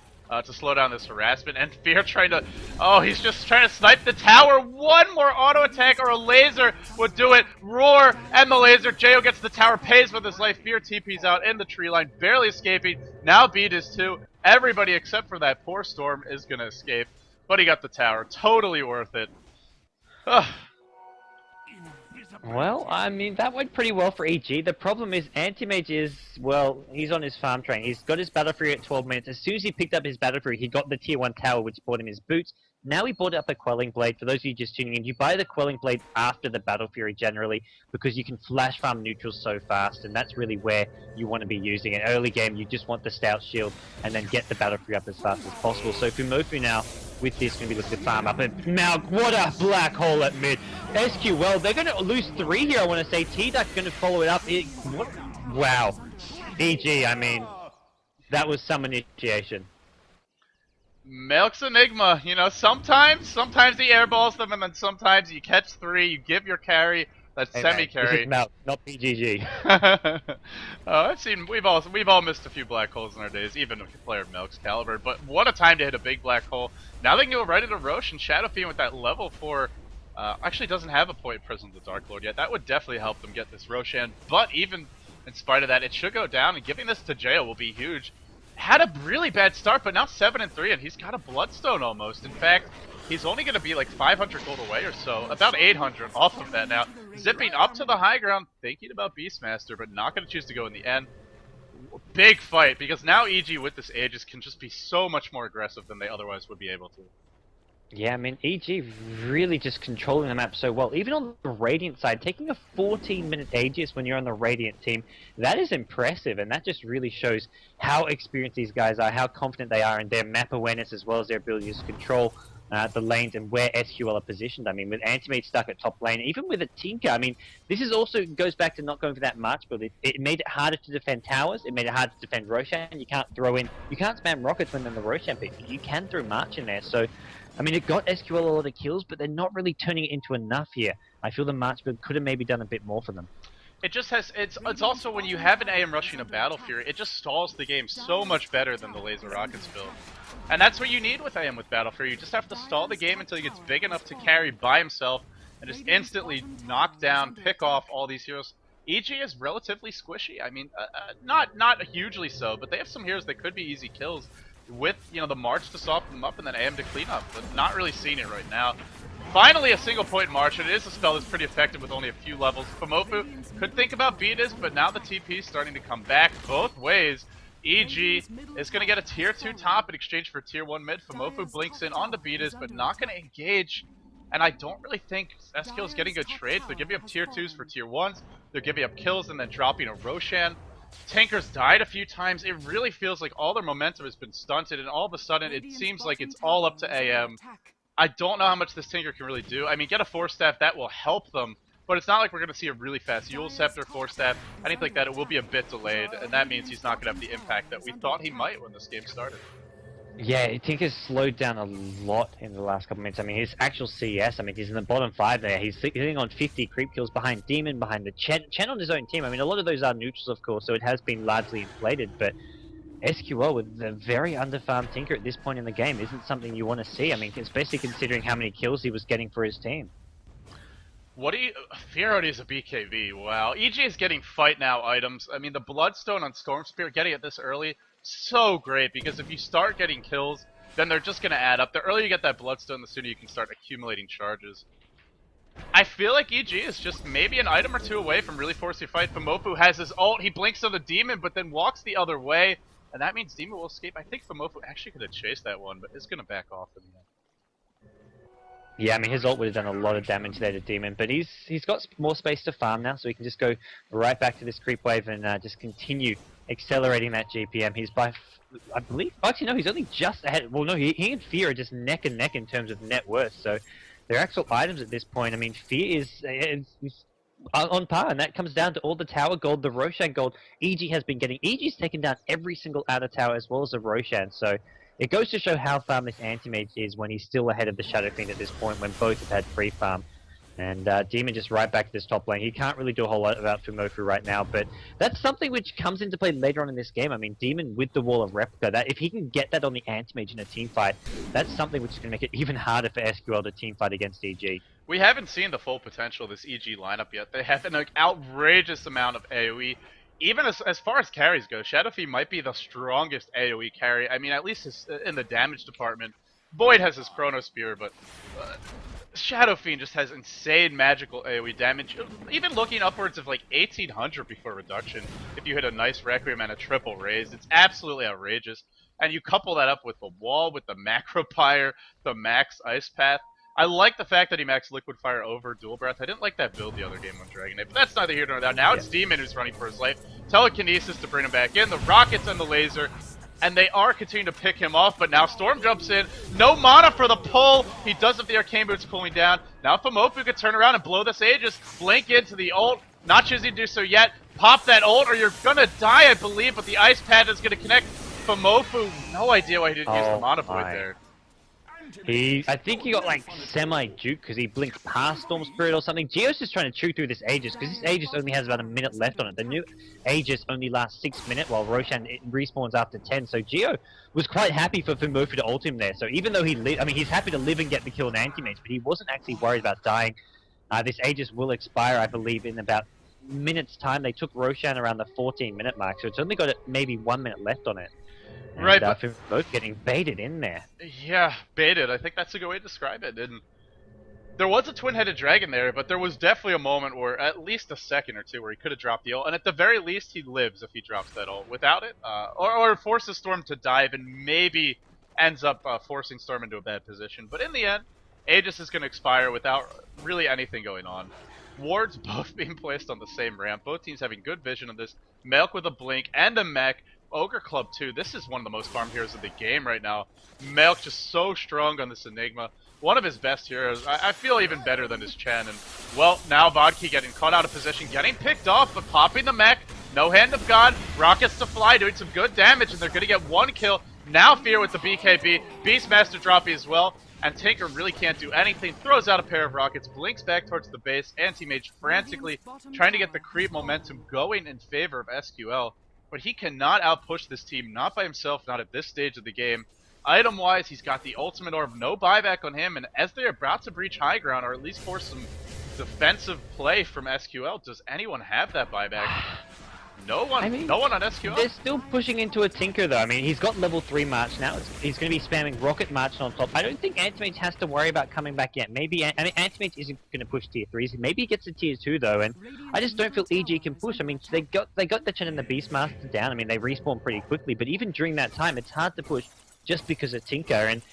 harassment. And Fear trying to, oh, he's just trying to snipe the tower. One more auto attack or a laser would do it. Roar and the laser. Geo gets the tower, pays with his life. Fear TP's out in the tree line, barely escaping. Now GoDz too. Everybody except for that poor Storm is gonna escape. But he got the tower. Totally worth it. Ugh. Well, I mean, that went pretty well for EG. The problem is Anti-Mage is, well, he's on his farm train. He's got his Battle Fury at 12 minutes. As soon as he picked up his Battle Fury, he got the Tier 1 tower, which bought him his boots. Now he bought up a Quelling Blade. For those of you just tuning in, you buy the Quelling Blade after the Battle Fury generally, because you can flash farm neutrals so fast, and that's really where you want to be using it. Early game, you just want the Stout Shield, and then get the Battle Fury up as fast as possible. So Fumofu now, with this, going to be looking to farm up. And Malk, what a black hole at mid. SqL, they're going to lose 3 here, I want to say. T-Duck going to follow it up. Wow. EG, I mean, that was some initiation. Malk's Enigma, you know, sometimes he airballs them, and then sometimes you catch 3, you give your carry, that's hey, semi-carry. This is Malk, not PGG. I've seen, we've all missed a few black holes in our days, even a player of Malk's caliber, but what a time to hit a big black hole. Now they can go right into Roshan. Shadow Fiend with that level 4, actually doesn't have a point present with the Dark Lord yet. That would definitely help them get this Roshan, but even in spite of that, it should go down, and giving this to Jail will be huge. Had a really bad start, but now 7-3, and he's got a Bloodstone almost. In fact, he's only going to be like 500 gold away or so, about 800 off of that now. Zipping up to the high ground, thinking about Beastmaster, but not going to choose to go in the end. Big fight, because now EG with this Aegis can just be so much more aggressive than they otherwise would be able to. Yeah, I mean, EG really just controlling the map so well. Even on the Radiant side, taking a 14-minute Aegis when you're on the Radiant team, that is impressive, and that just really shows how experienced these guys are, how confident they are in their map awareness as well as their ability to control the lanes and where SqL are positioned. I mean, with Anti-Mage stuck at top lane, even with a Tinker, I mean, this is also goes back to not going for that March build. It made it harder to defend towers, it made it harder to defend Roshan. You can't spam rockets when they're in the Roshan pit. You can throw March in there, so I mean, it got SqL a lot of kills, but they're not really turning it into enough here. I feel the March build could have maybe done a bit more for them. It just has, it's also when you have an AM rushing a Battle Fury, it just stalls the game so much better than the Laser Rockets build. And that's what you need with AM with Battle Fury. You just have to stall the game until he gets big enough to carry by himself and just instantly knock down, pick off all these heroes. EG is relatively squishy. I mean, not hugely so, but they have some heroes that could be easy kills with, you know, the March to soften them up and then AM to clean up, but not really seeing it right now. Finally, a single point March, and it is a spell that's pretty effective with only a few levels. Fumofu could think about GoDz, but now the TP is starting to come back both ways. EG is going to get a tier 2 top in exchange for tier 1 mid. Fumofu blinks in onto GoDz, but not going to engage. And I don't really think SqL is getting good trades. They're giving up tier 2s for tier 1s. They're giving up kills and then dropping a Roshan. Tinker's died a few times. It really feels like all their momentum has been stunted, and all of a sudden it seems like it's all up to AM. I don't know how much this Tinker can really do. I mean, get a Force Staff, that will help them, but it's not like we're going to see a really fast Eul Scepter, Force Staff, anything like that. It will be a bit delayed, and that means he's not going to have the impact that we thought he might when this game started. Yeah, I think he's slowed down a lot in the last couple minutes. I mean, his actual CS, I mean, he's in the bottom 5 there. He's sitting on 50 creep kills behind Demon, behind the Chen on his own team. I mean, a lot of those are neutrals, of course, so it has been largely inflated, but SqL with a very underfarmed Tinker at this point in the game isn't something you want to see. I mean, especially considering how many kills he was getting for his team. What do you... Fioroni is a BKB, wow. EG is getting fight now items. I mean, the Bloodstone on Storm Spear, getting it this early, so great, because if you start getting kills, then they're just going to add up. The earlier you get that bloodstone, the sooner you can start accumulating charges. I feel like EG is just maybe an item or two away from really forcing a fight. Famofu has his ult, he blinks on the Demon, but then walks the other way, and that means Demon will escape. I think Famofu actually could have chased that one, but is going to back off in the end. Yeah, I mean, his ult would have done a lot of damage there to Demon, but he's got more space to farm now, so he can just go right back to this creep wave and just continue accelerating that GPM. He's by, I believe, actually no, he's only just ahead. Well, no, he and Fear are just neck and neck in terms of net worth, so they're actual items at this point. I mean, Fear is on par, and that comes down to all the tower gold, the Roshan gold. EG has been getting. EG's taken down every single outer tower as well as the Roshan, so it goes to show how farm this anti-mage is when he's still ahead of the Shadow Fiend at this point, when both have had free farm. And Demon just right back to this top lane. He can't really do a whole lot about Fumofu right now, but that's something which comes into play later on in this game. I mean, Demon with the Wall of Replica, that if he can get that on the anti-mage in a team fight, that's something which is going to make it even harder for SqL to team fight against EG. We haven't seen the full potential of this EG lineup yet. They have an outrageous amount of AoE. Even as far as carries go, Shadow Fiend might be the strongest AoE carry. I mean, at least in the damage department. Boyd has his Chrono Spear, but Shadow Fiend just has insane magical AoE damage. Even looking upwards of like 1800 before reduction, if you hit a nice Requiem and a triple raise, it's absolutely outrageous. And you couple that up with the wall, with the Macro Pyre, the max Ice Path. I like the fact that he maxed Liquid Fire over Dual Breath. I didn't like that build the other game on Dragon Age, but that's neither here nor there. Now it's Demon who's running for his life. Telekinesis to bring him back in, the rockets and the laser, and they are continuing to pick him off, but now Storm jumps in. No mana for the pull. He does have the Arcane Boots pulling down. Now Famofu could turn around and blow this Aegis, blink into the ult. Not choosing to do so yet. Pop that ult or you're gonna die, I believe, but the Ice Pad is gonna connect. Famofu, no idea why he didn't use the Mana Void there. I think he got like semi-juke because he blinked past Storm Spirit or something. Geo's just trying to chew through this Aegis because this Aegis only has about a minute left on it. The new Aegis only lasts 6 minutes while Roshan respawns after 10. So Geo was quite happy for Famofu to ult him there. So even though he's happy to live and get the kill in anti-mage, but he wasn't actually worried about dying. This Aegis will expire, I believe, in about minutes time. They took Roshan around the 14-minute mark, so it's only got maybe 1 minute left on it. And, right, but both getting baited in there. Yeah, baited. I think that's a good way to describe it. And there was a twin-headed dragon there, but there was definitely a moment where, at least a second or two, where he could have dropped the ult. And at the very least, he lives if he drops that ult. Without it, or forces Storm to dive and maybe ends up forcing Storm into a bad position. But in the end, Aegis is going to expire without really anything going on. Wards both being placed on the same ramp. Both teams having good vision of this. Melk with a blink and a mech. Ogre Club too. This is one of the most farmed heroes of the game right now. Melk just so strong on this Enigma. One of his best heroes. I feel even better than his Chen. And, well, now Vodki getting caught out of position, getting picked off, but popping the mech. No Hand of God. Rockets to fly, doing some good damage, and they're going to get one kill. Now Fear with the BKB. Beastmaster dropping as well. And Tinker really can't do anything. Throws out a pair of rockets, blinks back towards the base. Anti-Mage frantically trying to get the creep momentum going in favor of SqL. But he cannot outpush this team, not by himself, not at this stage of the game. Item-wise, he's got the ultimate orb, no buyback on him, and as they're about to breach high ground, or at least force some defensive play from SqL, does anyone have that buyback? No one. I mean, no one on SqL. They're still pushing into a Tinker though. I mean, he's got level 3 March now. He's going to be spamming Rocket March on top. I don't think Antimage has to worry about coming back yet. Maybe Antimage isn't going to push tier 3s. Maybe he gets to tier 2 though, and I just don't feel EG can push. I mean, they got the Chen and the Beastmaster down. I mean, they respawn pretty quickly, but even during that time, it's hard to push just because of Tinker. And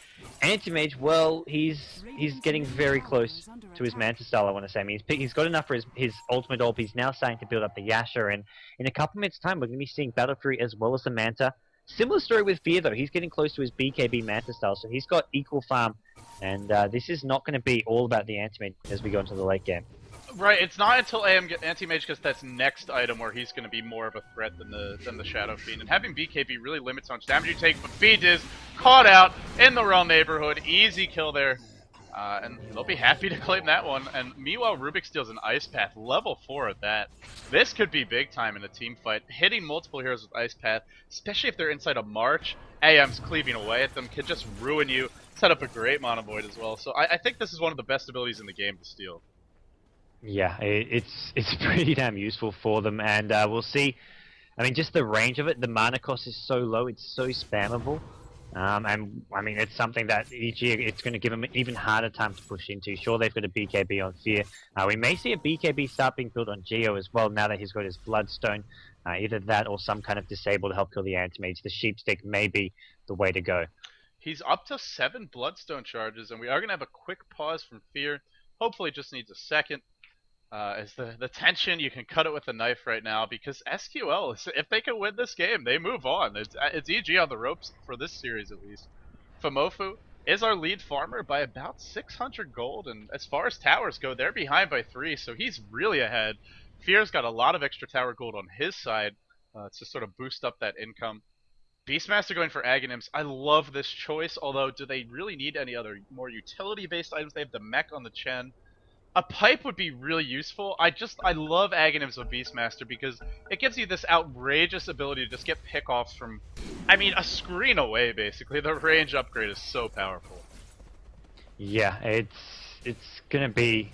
Antimage, well, he's getting very close to his Manta style, I want to say. I mean, he's got enough for his ultimate orb. He's now starting to build up the Yasha, and in a couple minutes' time, we're going to be seeing Battle Fury as well as the Manta. Similar story with Fear, though. He's getting close to his BKB Manta style, so he's got equal farm, and this is not going to be all about the Antimage as we go into the late game. Right, it's not until AM get Anti-Mage because that's next item where he's going to be more of a threat than the Shadow Fiend. And having BKB really limits how much damage you take, but BDiz caught out in the wrong neighborhood. Easy kill there. And they'll be happy to claim that one. And meanwhile, Rubik steals an Ice Path, level 4 at that. This could be big time in a team fight. Hitting multiple heroes with Ice Path, especially if they're inside a March, AM's cleaving away at them, could just ruin you. Set up a great Mana Void as well. So I think this is one of the best abilities in the game to steal. Yeah, it's pretty damn useful for them, and we'll see I mean, just the range of it, the mana cost is so low, it's so spammable. And I mean, it's something that EG, it's going to give them an even harder time to push into. Sure, they've got a BKB on Fear. We may see a BKB start being built on Geo as well now that he's got his Bloodstone. Either that or some kind of disable to help kill the anti-mage. The Sheepstick may be the way to go. He's up to 7 Bloodstone charges, and we are going to have a quick pause from Fear. Hopefully it just needs a second. As the tension, you can cut it with a knife right now, because SqL, if they can win this game, they move on. It's EG on the ropes for this series at least. Famofu is our lead farmer by about 600 gold, and as far as towers go, they're behind by 3, so he's really ahead. Fear's got a lot of extra tower gold on his side to sort of boost up that income. Beastmaster going for Aghanims. I love this choice, although do they really need any other more utility-based items? They have the mech on the Chen. A pipe would be really useful. I love Aghanims with Beastmaster because it gives you this outrageous ability to just get pickoffs from, I mean, a screen away, basically. The range upgrade is so powerful. Yeah, it's gonna be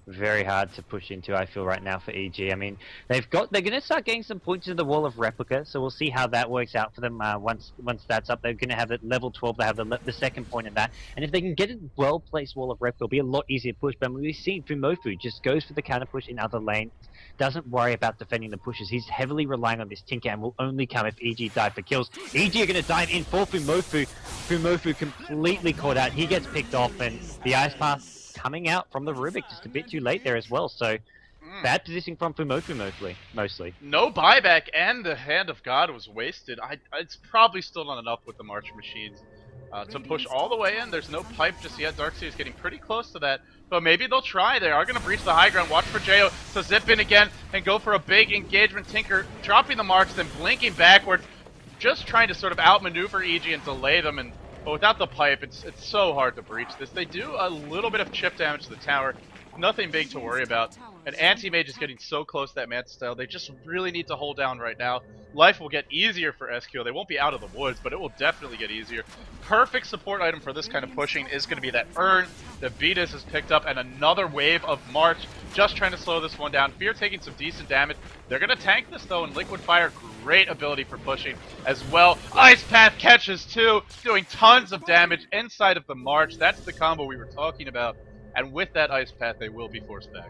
very hard to push into, I feel, right now for EG. I mean, they're gonna start getting some points in the wall of replica, so we'll see how that works out for them once that's up. They're gonna have it level 12, they have the second point in that, and if they can get a well-placed wall of replica, it'll be a lot easier to push. But we've seen Fumofu just goes for the counter push in other lanes, doesn't worry about defending the pushes. He's heavily relying on this Tinker and will only come if EG dive for kills. EG are gonna dive in for Fumofu. Fumofu completely caught out. He gets picked off, and the Ice Path coming out from the Rubik just a bit too late there as well, so bad positioning from Fumofu mostly. No buyback, and the Hand of God was wasted. It's probably still not enough with the March Machines to push all the way in. There's no pipe just yet. Darkseid's getting pretty close to that, but maybe they'll try. They are going to breach the high ground. Watch for Jo to zip in again and go for a big engagement. Tinker dropping the marks, then blinking backwards, just trying to sort of outmaneuver EG and delay them, but without the pipe, it's so hard to breach this. They do a little bit of chip damage to the tower. Nothing big to worry about. And Anti-Mage is getting so close to that Manta Style. They just really need to hold down right now. Life will get easier for SqL. They won't be out of the woods, but it will definitely get easier. Perfect support item for this kind of pushing is going to be that urn that GoDz has picked up, and another wave of March, just trying to slow this one down. Fear taking some decent damage. They're going to tank this, though, and League Qualifier, great ability for pushing as well. Ice Path catches, too, doing tons of damage inside of the March. That's the combo we were talking about. And with that Ice Path, they will be forced back.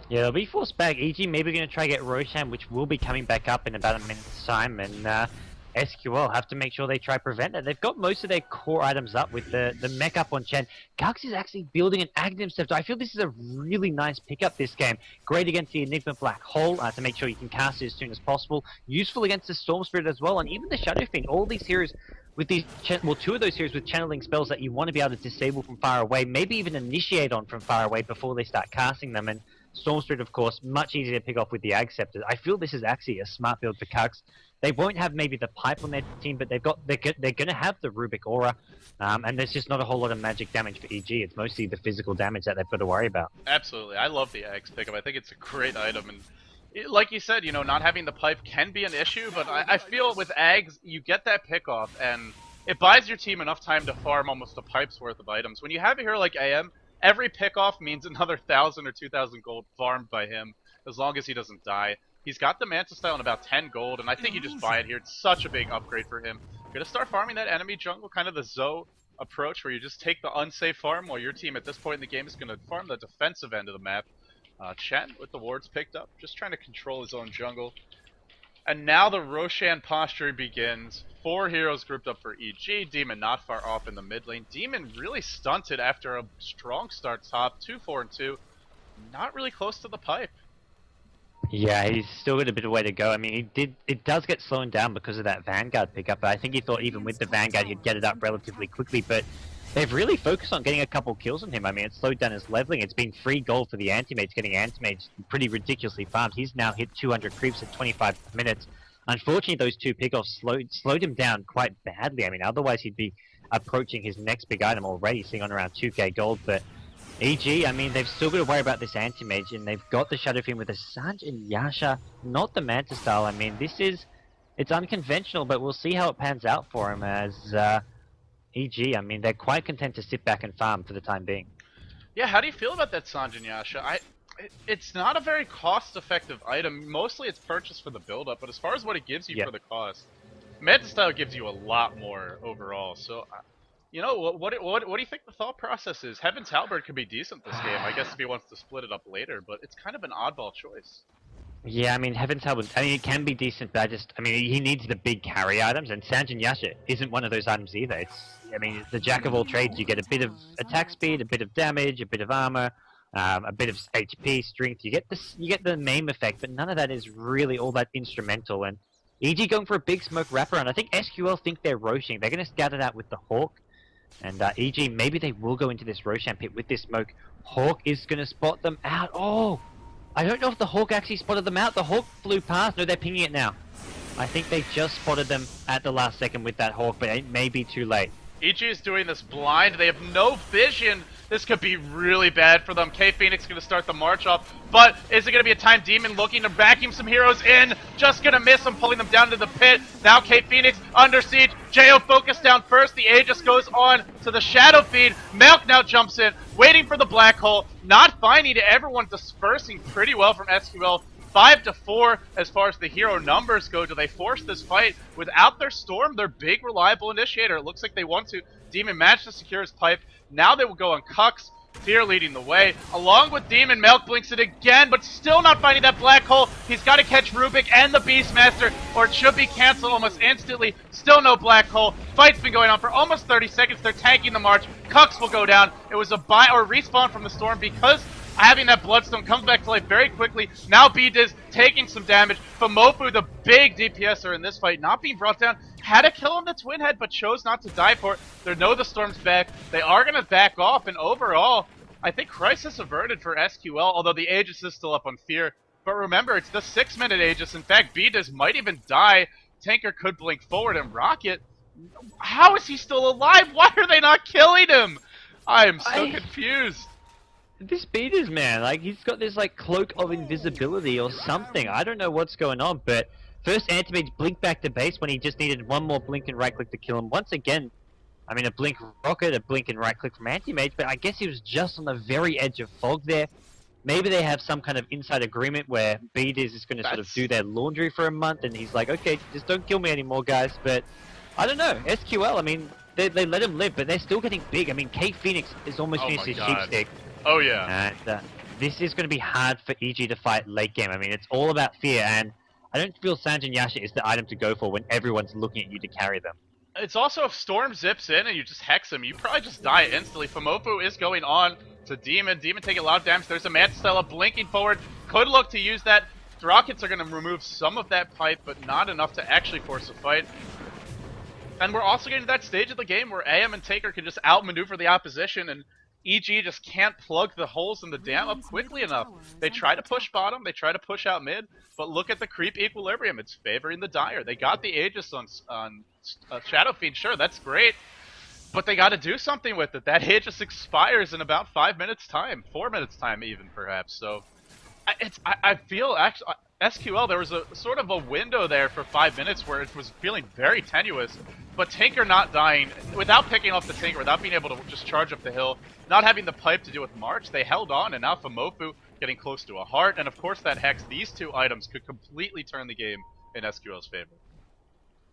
Yeah, they'll be forced back. EG maybe going to try to get Roshan, which will be coming back up in about a minute's time, and SqL have to make sure they try to prevent that. They've got most of their core items up with the mech up on Chen. GoDz is actually building an Aghanim Scepter. I feel this is a really nice pickup this game. Great against the Enigma Black Hole to make sure you can cast it as soon as possible. Useful against the Storm Spirit as well, and even the Shadow Fiend. All these heroes with these, well, two of those heroes with channeling spells that you want to be able to disable from far away, maybe even initiate on from far away before they start casting them. And Storm Spirit, of course, much easier to pick off with the Ag Scepter. I feel this is actually a smart build for GoDz. They won't have maybe the pipe on their team, but they're going to have the Rubik Aura, and there's just not a whole lot of magic damage for EG. It's mostly the physical damage that they've got to worry about. Absolutely, I love the Ags pickup. I think it's a great item, and like you said, you know, not having the pipe can be an issue, but I feel with Ags, you get that pickoff, and it buys your team enough time to farm almost a pipe's worth of items. When you have a hero like AM, every pickoff means another 1,000 or 2,000 gold farmed by him, as long as he doesn't die. He's got the Manta Style in about 10 gold, and I think you just buy it here. It's such a big upgrade for him. You're going to start farming that enemy jungle, kind of the Zoe approach, where you just take the unsafe farm, while your team at this point in the game is going to farm the defensive end of the map. Chen, with the wards picked up, just trying to control his own jungle. And now the Roshan posture begins. 4 heroes grouped up for EG. Demon not far off in the mid lane. Demon really stunted after a strong start top. 2-4-2. Not really close to the pipe. Yeah, he's still got a bit of way to go. I mean, it does get slowed down because of that Vanguard pickup, but I think he thought even with the Vanguard he'd get it up relatively quickly, but they've really focused on getting a couple kills on him. I mean, it's slowed down his leveling. It's been free gold for the Anti-Mage, getting Anti-Mage pretty ridiculously farmed. He's now hit 200 creeps at 25 minutes. Unfortunately, those 2 pickoffs slowed him down quite badly. I mean, otherwise he'd be approaching his next big item already, sitting on around 2k gold, but EG, I mean, they've still got to worry about this Anti-Mage, and they've got the Shadow Fiend with the Sanj and Yasha, not the Manta Style. I mean, it's unconventional, but we'll see how it pans out for him as EG. I mean, they're quite content to sit back and farm for the time being. Yeah, how do you feel about that Sanj and Yasha? It's not a very cost-effective item. Mostly it's purchased for the build-up, but as far as what it gives you Yeah. for the cost, Manta Style gives you a lot more overall. So, you know, what do you think the thought process is? Heaven's Halberd could be decent this game, I guess, if he wants to split it up later, but it's kind of an oddball choice. Yeah, I mean, Heaven's Help, I mean, it can be decent, but I mean, he needs the big carry items, and Sanjin Yasha isn't one of those items either. I mean, it's the jack of all trades. You get a bit of attack speed, a bit of damage, a bit of armor, a bit of HP, strength. You get the maim effect, but none of that is really all that instrumental. And EG going for a big smoke wraparound. I think SqL think they're Roshan. They're going to scout it out with the Hawk. And EG, maybe they will go into this Roshan pit with this smoke. Hawk is going to spot them out. Oh! I don't know if the Hawk actually spotted them out. The Hawk flew past. No, they're pinging it now. I think they just spotted them at the last second with that Hawk, but it may be too late. EG is doing this blind. They have no vision. This could be really bad for them. K-Phoenix going to start the march off. But is it going to be a time Demon looking to vacuum some heroes in? Just going to miss them, pulling them down to the pit. Now K-Phoenix under siege. Jo focused down first. The Aegis goes on to the Shadow Feed. Milk now jumps in, waiting for the black hole. Not finding it. Everyone dispersing pretty well from SqL. 5-4 as far as the hero numbers go. Do they force this fight without their Storm, their big reliable initiator? It looks like they want to. Demon managed to secure his pipe. Now they will go on Kux. Fear leading the way. Along with Demon, Milk blinks it again, but still not finding that black hole. He's got to catch Rubik and the Beastmaster, or it should be canceled almost instantly. Still no black hole. Fight's been going on for almost 30 seconds. They're tanking the march. Kux will go down. It was a buy or respawn from the Storm because having that Bloodstone comes back to life very quickly. Now GoDz taking some damage. Famofu, the big DPSer in this fight, not being brought down. Had to kill him the Twin Head, but chose not to die for it. They know the Storm's back. They are going to back off, and overall, I think crisis averted for SqL, although the Aegis is still up on Fear. But remember, it's the 6-minute Aegis. In fact, GoDz might even die. Tanker could blink forward and Rocket. How is he still alive? Why are they not killing him? I am so confused. This GoDz, man, like, he's got this, like, cloak of invisibility or something. I don't know what's going on, but first Antimate's blink back to base when he just needed one more blink and right-click to kill him. Once again, I mean, a blink rocket, a blink and right-click from Antimate, but I guess he was just on the very edge of fog there. Maybe they have some kind of inside agreement where GoDz is going to sort of do their laundry for a month, and he's like, okay, just don't kill me anymore, guys. But I don't know. SqL, I mean, they let him live, but they're still getting big. I mean, K-Phoenix is almost finished his sheepstick. Oh, yeah. And this is going to be hard for EG to fight late game. I mean, it's all about fear, and I don't feel Sanjin Yasha is the item to go for when everyone's looking at you to carry them. It's also, if Storm zips in and you just hex him, you probably just die instantly. Famofu is going on to Demon. Demon taking a lot of damage. There's a Manta Stella blinking forward. Could look to use that. The Rockets are going to remove some of that pipe, but not enough to actually force a fight. And we're also getting to that stage of the game where AM and Taker can just outmaneuver the opposition, and EG just can't plug the holes in the dam up quickly enough. They try to push bottom, they try to push out mid, but look at the creep equilibrium. It's favoring the Dire. They got the Aegis on Shadow Fiend, sure, that's great, but they got to do something with it. That Aegis expires in about 5 minutes time, 4 minutes time even, perhaps. So I feel actually SqL, there was a sort of a window there for 5 minutes where it was feeling very tenuous, but Tinker not dying, without picking off the Tinker, without being able to just charge up the hill, not having the pipe to do with March, they held on, and now Famofu getting close to a heart, and of course that Hex, these two items could completely turn the game in SqL's favor.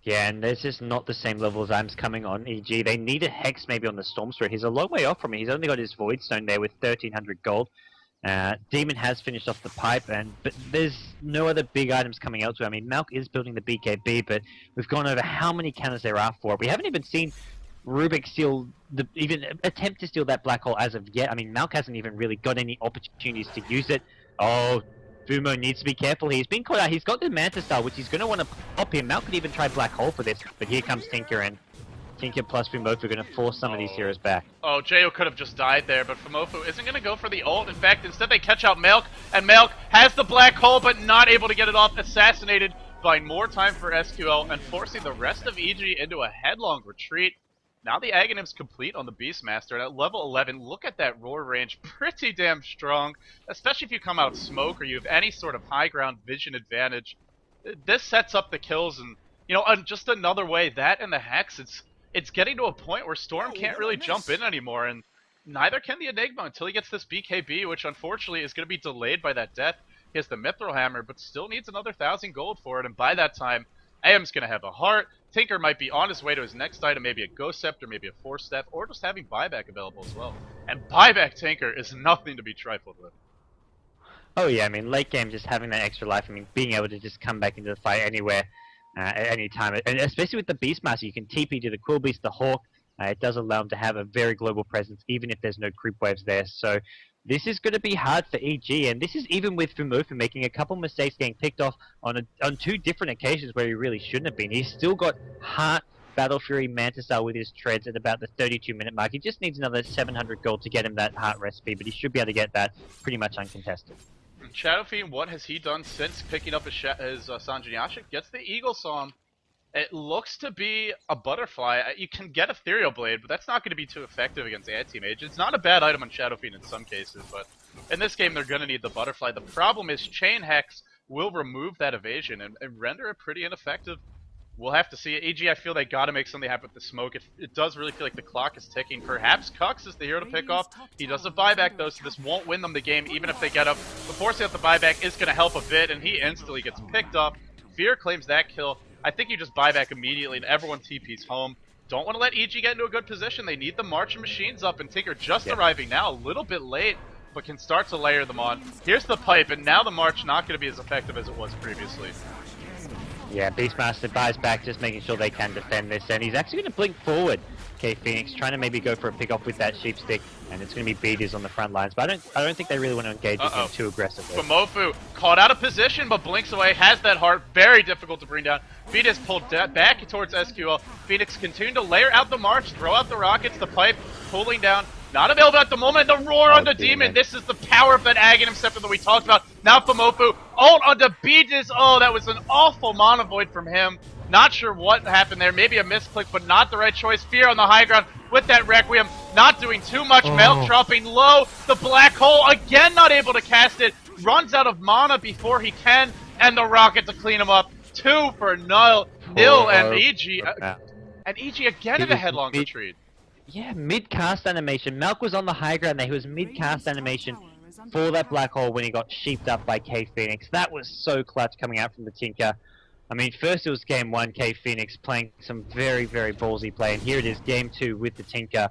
Yeah, and there's just not the same level of items coming on EG. They need a Hex maybe on the Stormstreet. He's a long way off from it. He's only got his Void Stone there with 1300 gold. Demon has finished off the pipe, but there's no other big items coming elsewhere. I mean, Malk is building the BKB, but we've gone over how many counters there are for it. We haven't even seen Rubik steal, even attempt to steal that black hole as of yet. I mean, Malk hasn't even really got any opportunities to use it. Oh, Fumo needs to be careful. He's been caught out. He's got the Manta Star, which he's going to want to pop him. Malk could even try black hole for this, but here comes Tinker, and Tinker plus Famofu are going to force some of these heroes back. Oh, Jo could have just died there, but Famofu isn't going to go for the ult. In fact, instead they catch out Milk, and Milk has the black hole, but not able to get it off. Assassinated, buying more time for SqL, and forcing the rest of EG into a headlong retreat. Now the Aghanim's complete on the Beastmaster, and at level 11, look at that roar range, pretty damn strong, especially if you come out smoke or you have any sort of high ground vision advantage. This sets up the kills, and, you know, just another way, that and the Hex, it's getting to a point where Storm can't really jump in anymore, and neither can the Enigma until he gets this BKB, which unfortunately is going to be delayed by that death. He has the Mithril Hammer, but still needs another 1,000 gold for it, and by that time, AM's going to have a heart. Tinker might be on his way to his next item, maybe a Ghost Scepter, maybe a Force Staff, or just having buyback available as well. And buyback Tinker is nothing to be trifled with. Oh yeah, I mean, late game, just having that extra life, I mean, being able to just come back into the fight anywhere, at any time, and especially with the Beastmaster, you can TP to the Quill Beast, the Hawk. It does allow him to have a very global presence, even if there's no creep waves there. So this is going to be hard for EG, and this is even with Fumofu making a couple mistakes, getting picked off on two different occasions where he really shouldn't have been. He's still got Heart, Battle Fury, Mantisar with his treads at about the 32-minute mark. He just needs another 700 gold to get him that Heart recipe, but he should be able to get that pretty much uncontested. Shadow Fiend, what has he done since picking up his Sanjin Yasha? Gets the Eagle Psalm. It looks to be a Butterfly. You can get Ethereal Blade, but that's not going to be too effective against Anti-Mage. It's not a bad item on Shadow Fiend in some cases, but in this game they're going to need the Butterfly. The problem is Chain Hex will remove that evasion and render it pretty ineffective. We'll have to see. EG, I feel they got to make something happen with the smoke. It does really feel like the clock is ticking. Perhaps Kux is the hero to pick off. He does a buyback though, so this won't win them the game, even if they get up. The forcing out the buyback is going to help a bit, and he instantly gets picked up. Fear claims that kill. I think you just buy back immediately and everyone TP's home. Don't want to let EG get into a good position. They need the marching machines up, and Tinker just arriving now, a little bit late, but can start to layer them on. Here's the pipe, and now the march not going to be as effective as it was previously. Yeah, Beastmaster buys back, just making sure they can defend this, and he's actually going to blink forward. Okay, Phoenix trying to maybe go for a pick off with that sheep stick, and it's going to be Beaters on the front lines. But I don't think they really want to engage with him too aggressively. Fumofu caught out of position, but blinks away. Has that heart, very difficult to bring down. Beaters pulled back towards SqL. Phoenix continuing to layer out the march, throw out the rockets, the pipe pulling down. Not available at the moment. The roar on the demon. This is the power of that Aghanim Scepter that we talked about. Now Fumofu ult on the Beaters. Oh, that was an awful Mana Void from him. Not sure what happened there. Maybe a misclick, but not the right choice. Fear on the high ground with that Requiem. Not doing too much. Milk dropping low. The Black Hole again not able to cast it. Runs out of mana before he can. And the Rocket to clean him up. 2 for Nil and EG. And EG again in a headlong retreat. Yeah, mid-cast animation. Malk was on the high ground there. He was mid-cast animation for that Black Hole when he got sheeped up by K-Phoenix. That was so clutch coming out from the Tinker. I mean, first it was game 1, K-Phoenix playing some very, very ballsy play, and here it is, game 2 with the Tinker.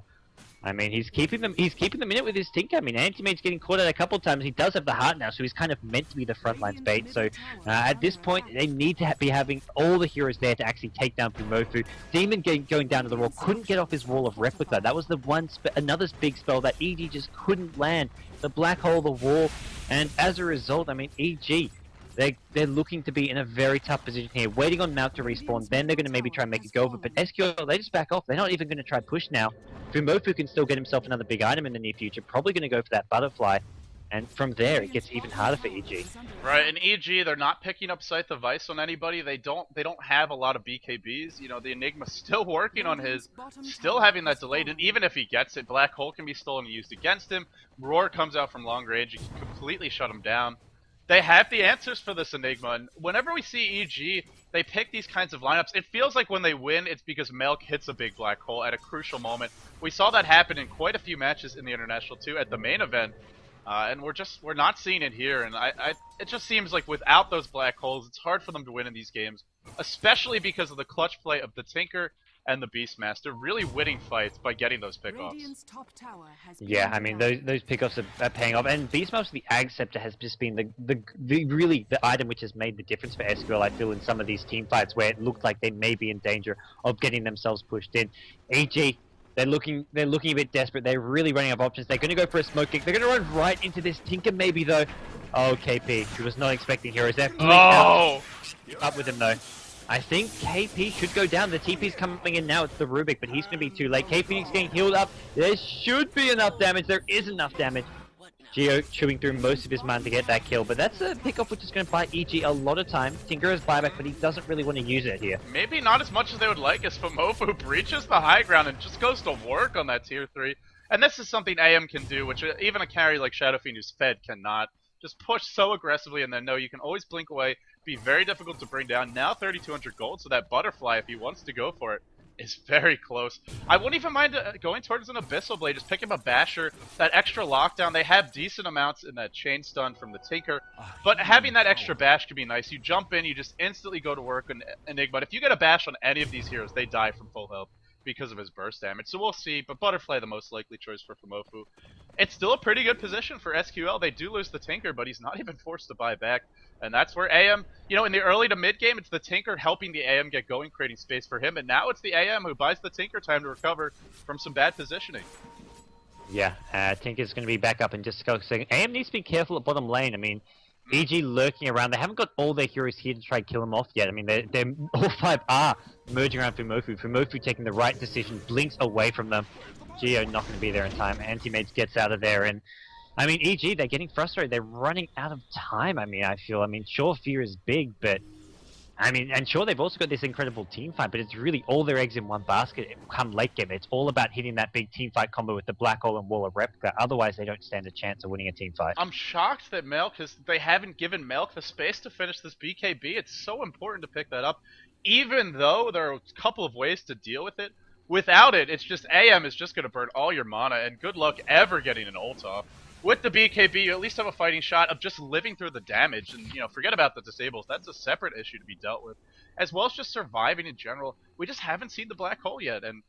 I mean, he's keeping them in it with his Tinker. I mean, Anti-Mage's getting caught out a couple of times. He does have the heart now, so he's kind of meant to be the frontline bait. So at this point, they need to be having all the heroes there to actually take down Fumofu. Demon going down to the wall, couldn't get off his wall of replica. That was the another big spell that EG just couldn't land. The Black Hole, the wall, and as a result, I mean, EG, they're looking to be in a very tough position here, waiting on Mount to respawn. Then they're going to maybe try and make it go over, but SqL, they just back off. They're not even going to try push now. Fumofu can still get himself another big item in the near future, probably going to go for that Butterfly, and from there it gets even harder for EG. Right, and EG, they're not picking up Scythe of Vice on anybody. They don't have a lot of BKBs. You know, the Enigma's still working on his, still having that delayed, and even if he gets it, Black Hole can be stolen and used against him. Roar comes out from long range, you can completely shut him down. They have the answers for this Enigma, and whenever we see EG, they pick these kinds of lineups. It feels like when they win, it's because Melk hits a big Black Hole at a crucial moment. We saw that happen in quite a few matches in the International too, at the main event, and we're not seeing it here. And it just seems like without those Black Holes, it's hard for them to win in these games, especially because of the clutch play of the Tinker and the Beastmaster really winning fights by getting those pickoffs. Yeah, I mean those pickoffs are paying off, and Beastmaster, the Ag Scepter, has just been the item which has made the difference for SqL. I feel in some of these team fights where it looked like they may be in danger of getting themselves pushed in. EG, they're looking a bit desperate. They're really running out of options. They're going to go for a smoke kick. They're going to run right into this Tinker maybe though. Oh, KP, who was not expecting heroes there. Oh! Up with him though. I think KP should go down. The TP's coming in now. It's the Rubik, but he's going to be too late. K-Phoenix getting healed up. There should be enough damage. There is enough damage. Geo chewing through most of his mana to get that kill, but that's a pickoff which is going to buy EG a lot of time. Tinker has buyback, but he doesn't really want to use it here. Maybe not as much as they would like, as Fumofu breaches the high ground and just goes to work on that tier 3. And this is something AM can do, which even a carry like Shadow Fiend who's fed cannot. Just push so aggressively, and then no, you can always blink away. Be very difficult to bring down. Now 3,200 gold, so that Butterfly, if he wants to go for it, is very close. I wouldn't even mind going towards an Abyssal Blade, just picking up a Basher, that extra lockdown. They have decent amounts in that chain stun from the Tinker, but having that extra bash could be nice. You jump in, you just instantly go to work on Enigma. If you get a bash on any of these heroes, they die from full health because of his burst damage. So we'll see, but Butterfly the most likely choice for Fumofu. It's still a pretty good position for SqL. They do lose the Tinker, but he's not even forced to buy back. And that's where AM, you know, in the early to mid game, it's the Tinker helping the AM get going, creating space for him. And now it's the AM who buys the Tinker time to recover from some bad positioning. Yeah, Tinker's going to be back up in just a second. AM needs to be careful at bottom lane. I mean, EG lurking around. They haven't got all their heroes here to try and kill him off yet. I mean, they're all 5 are merging around Fumofu. Fumofu taking the right decision, blinks away from them. Geo not going to be there in time. Anti-Mage gets out of there, and I mean, EG, they're getting frustrated. They're running out of time, I mean, I feel. I mean, sure, fear is big, but I mean, and sure, they've also got this incredible team fight, but it's really all their eggs in one basket come late game. It's all about hitting that big team fight combo with the Black Hole and Wall of Replica. Otherwise, they don't stand a chance of winning a team fight. I'm shocked that Melk they haven't given Melk the space to finish this BKB. It's so important to pick that up, even though there are a couple of ways to deal with it. Without it, it's just AM is just going to burn all your mana, and good luck ever getting an ult off. With the BKB, you at least have a fighting shot of just living through the damage, and, you know, forget about the disables. That's a separate issue to be dealt with, as well as just surviving in general. We just haven't seen the Black Hole yet, and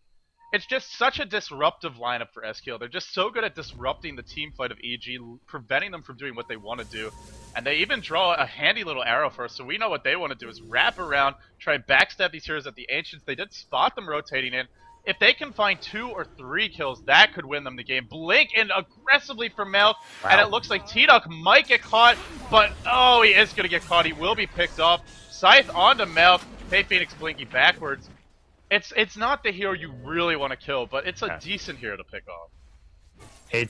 it's just such a disruptive lineup for SqL. They're just so good at disrupting the team fight of EG, preventing them from doing what they want to do, and they even draw a handy little arrow for us, so we know what they want to do is wrap around, try and backstab these heroes at the Ancients. They did spot them rotating in. If they can find 2 or 3 kills, that could win them the game. Blink in aggressively for Melk, and it looks like T-Duck might get caught, but oh, he is going to get caught. He will be picked off. Scythe onto Melk. Hey, Phoenix blinking backwards. It's not the hero you really want to kill, but it's a decent hero to pick off. I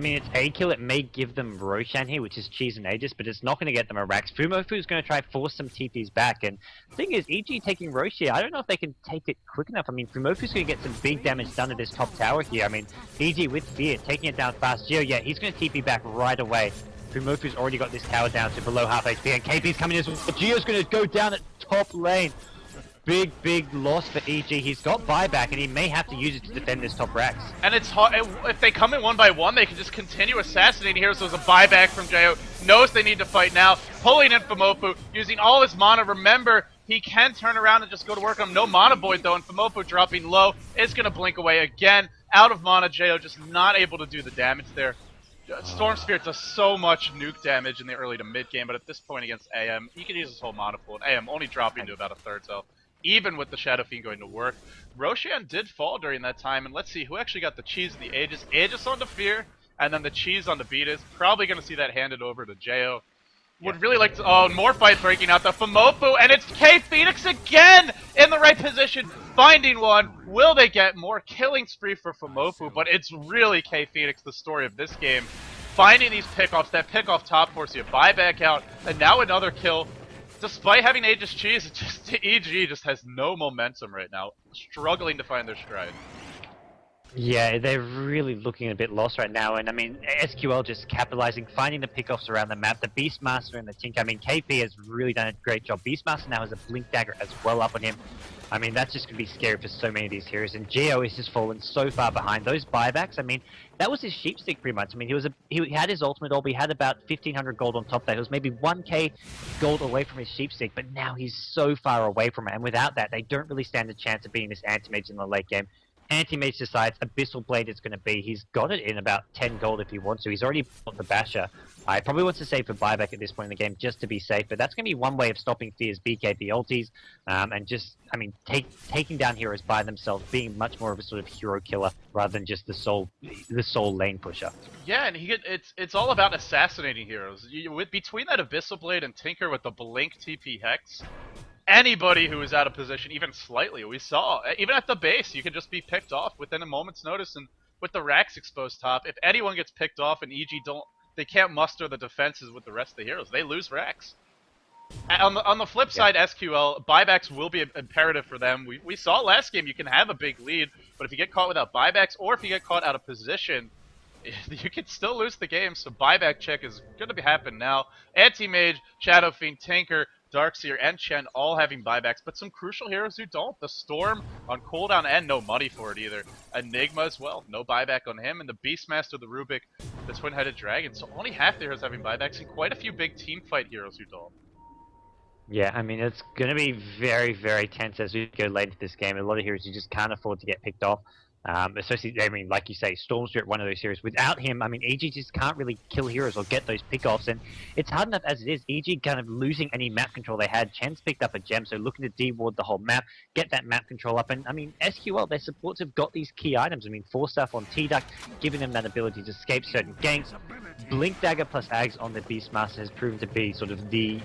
mean, it's a kill. It may give them Roshan here, which is Cheese and Aegis, but it's not going to get them a Rax. Fumofu's going to try force some TPs back, and the thing is, EG taking Rosh here, I don't know if they can take it quick enough. I mean, Fumofu's going to get some big damage done to this top tower here. I mean, EG with Fear, taking it down fast. Geo, yeah, he's going to TP back right away. Fumofu's already got this tower down to below half HP, and KP's coming in as well. Geo's going to go down at top lane. Big loss for EG. He's got buyback, and he may have to use it to defend this top Rax. And it's hard. If they come in one by one, they can just continue assassinating heroes. So there's a buyback from Jo. Knows they need to fight now. Pulling in Fumofu, using all his mana. Remember, he can turn around and just go to work on him. No mana void, though, and Fumofu dropping low is going to blink away again. Out of mana, Jo just not able to do the damage there. Storm Spirit does so much nuke damage in the early to mid game, but at this point against AM, he can use his whole mana pool. And AM only dropping to about a third health. Even with the Shadow Fiend going to work. Roshan did fall during that time, and let's see who actually got the cheese and the Aegis. Aegis onto Fear, and then the cheese on the Beatus. Probably going to see that handed over to Jo. Would really like to... Oh, more fight breaking out. The Fumofu, and it's K Phoenix again in the right position, finding one. Will they get more killing spree for Fumofu? But it's really K Phoenix, the story of this game. Finding these pickoffs, that pickoff top force, you buy back out, and now another kill. Despite having Aegis Cheese, it just, EG just has no momentum right now. Struggling to find their stride. Yeah, they're really looking a bit lost right now, and I mean, SqL just capitalizing, finding the pickoffs around the map. The Beastmaster and the Tinker, I mean, KP has really done a great job. Beastmaster now has a Blink Dagger as well up on him. I mean, that's just going to be scary for so many of these heroes, and Geo is just fallen so far behind. Those buybacks, I mean, that was his sheepstick pretty much. I mean, he had his ultimate orb, he had about 1,500 gold on top of that. He was maybe 1k gold away from his sheepstick, but now he's so far away from it, and without that, they don't really stand a chance of beating this anti-mage in the late game. Anti-Mage decides Abyssal Blade is going to be. He's got it in about 10 gold if he wants to. He's already bought the Basher. I probably wants to save for buyback at this point in the game just to be safe, but that's going to be one way of stopping Fear's BKB ultis, and just, I mean, taking down heroes by themselves, being much more of a sort of hero killer rather than just the sole lane pusher. Yeah, and it's all about assassinating heroes. Between that Abyssal Blade and Tinker with the Blink TP Hex, anybody who is out of position, even slightly, we saw, even at the base, you can just be picked off within a moment's notice. And with the Rax exposed top, if anyone gets picked off and EG they can't muster the defenses with the rest of the heroes, they lose Rax. On the flip side, SqL, buybacks will be imperative for them. We saw last game, you can have a big lead, but if you get caught without buybacks, or if you get caught out of position, you can still lose the game. So buyback check is going to happen now. Anti-Mage, Shadow Fiend, Tinker, Darkseer, and Chen all having buybacks, but some crucial heroes who don't. The Storm on cooldown and no money for it either. Enigma as well, no buyback on him, and the Beastmaster, the Rubik, the Twin-Headed Dragon. So only half the heroes having buybacks, and quite a few big team fight heroes who don't. Yeah, I mean, it's going to be very, very tense as we go late into this game. A lot of heroes you just can't afford to get picked off. Especially, I mean, like you say, Stormstripe, one of those heroes. Without him, I mean, EG just can't really kill heroes or get those pickoffs, and it's hard enough as it is. EG kind of losing any map control they had. Chen's picked up a gem, so looking to deward the whole map, get that map control up, and I mean, SqL, their supports have got these key items. I mean, 4-stuff on T-Duck, giving them that ability to escape certain ganks. Blink Dagger plus Ags on the Beastmaster has proven to be sort of the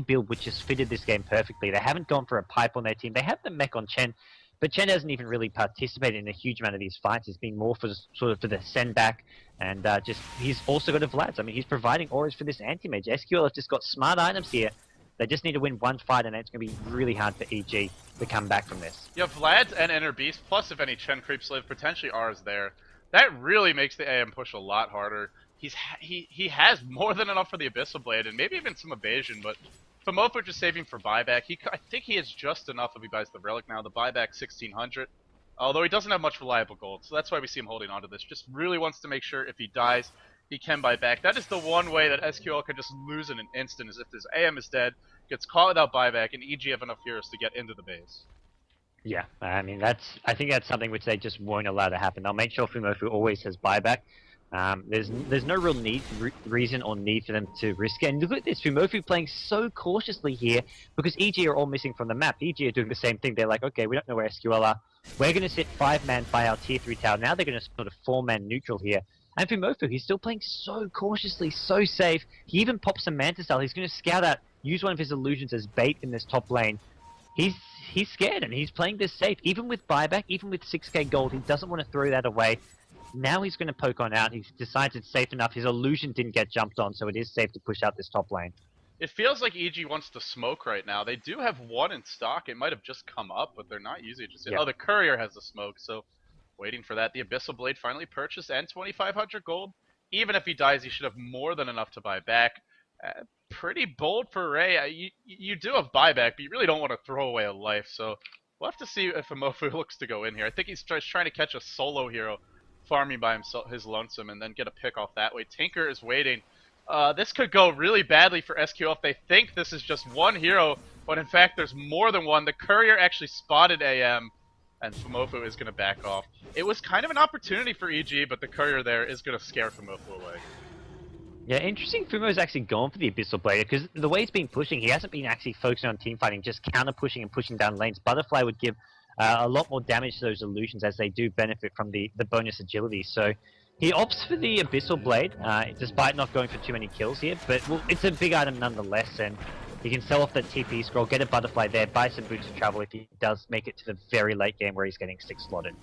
build which has fitted this game perfectly. They haven't gone for a pipe on their team. They have the mech on Chen, but Chen hasn't even really participated in a huge amount of these fights. It's been more for sort of for the send back, and just he's also got a Vlad's. I mean, he's providing auras for this anti-mage. SqL has just got smart items here. They just need to win one fight, and it's going to be really hard for EG to come back from this. Yeah, Vlad's and Inner Beast, plus if any Chen creeps live, potentially R's there. That really makes the AM push a lot harder. He has more than enough for the Abyssal Blade, and maybe even some evasion, but Fomofo just saving for buyback. I think he has just enough if he buys the Relic now. The buyback 1600, although he doesn't have much reliable gold, so that's why we see him holding on to this. Just really wants to make sure if he dies, he can buy back. That is the one way that SqL could just lose in an instant, is if this AM is dead, gets caught without buyback, and EG have enough heroes to get into the base. Yeah, I mean, I think that's something which they just won't allow to happen. They'll make sure Fomofo always has buyback. There's no real reason or need for them to risk it. And look at this, Fomofo playing so cautiously here because EG are all missing from the map. EG are doing the same thing. They're like, okay, we don't know where SqL are. We're going to sit 5-man by our tier 3 tower. Now they're going to sort of 4-man neutral here. And Fomofo, he's still playing so cautiously, so safe. He even pops a Manta Style. He's going to scout out, use one of his illusions as bait in this top lane. He's scared and he's playing this safe. Even with buyback, even with 6k gold, he doesn't want to throw that away. Now he's going to poke on out. He decides it's safe enough. His illusion didn't get jumped on, so it is safe to push out this top lane. It feels like EG wants to smoke right now. They do have one in stock. It might have just come up, but they're not using it just yet. Yeah. Oh, the Courier has the smoke, so waiting for that. The Abyssal Blade finally purchased and 2,500 gold. Even if he dies, he should have more than enough to buy back. Pretty bold for Ray. You do have buyback, but you really don't want to throw away a life, so we'll have to see if Fomofo looks to go in here. I think he's trying to catch a solo hero farming by himself, his lonesome, and then get a pick off that way. Tinker is waiting. This could go really badly for SqL if they think this is just one hero, but in fact there's more than one. The Courier actually spotted AM, and Fomofo is going to back off. It was kind of an opportunity for EG, but the Courier there is going to scare Fomofo away. Yeah, interesting. Fumo's actually gone for the Abyssal Blade because the way he's been pushing, he hasn't been actually focusing on team fighting, just counter pushing and pushing down lanes. Butterfly would give a lot more damage to those illusions as they do benefit from the bonus agility. So he opts for the Abyssal Blade, despite not going for too many kills here. But well, it's a big item nonetheless, and he can sell off that TP scroll, get a Butterfly there, buy some boots of travel if he does make it to the very late game where he's getting 6 slotted.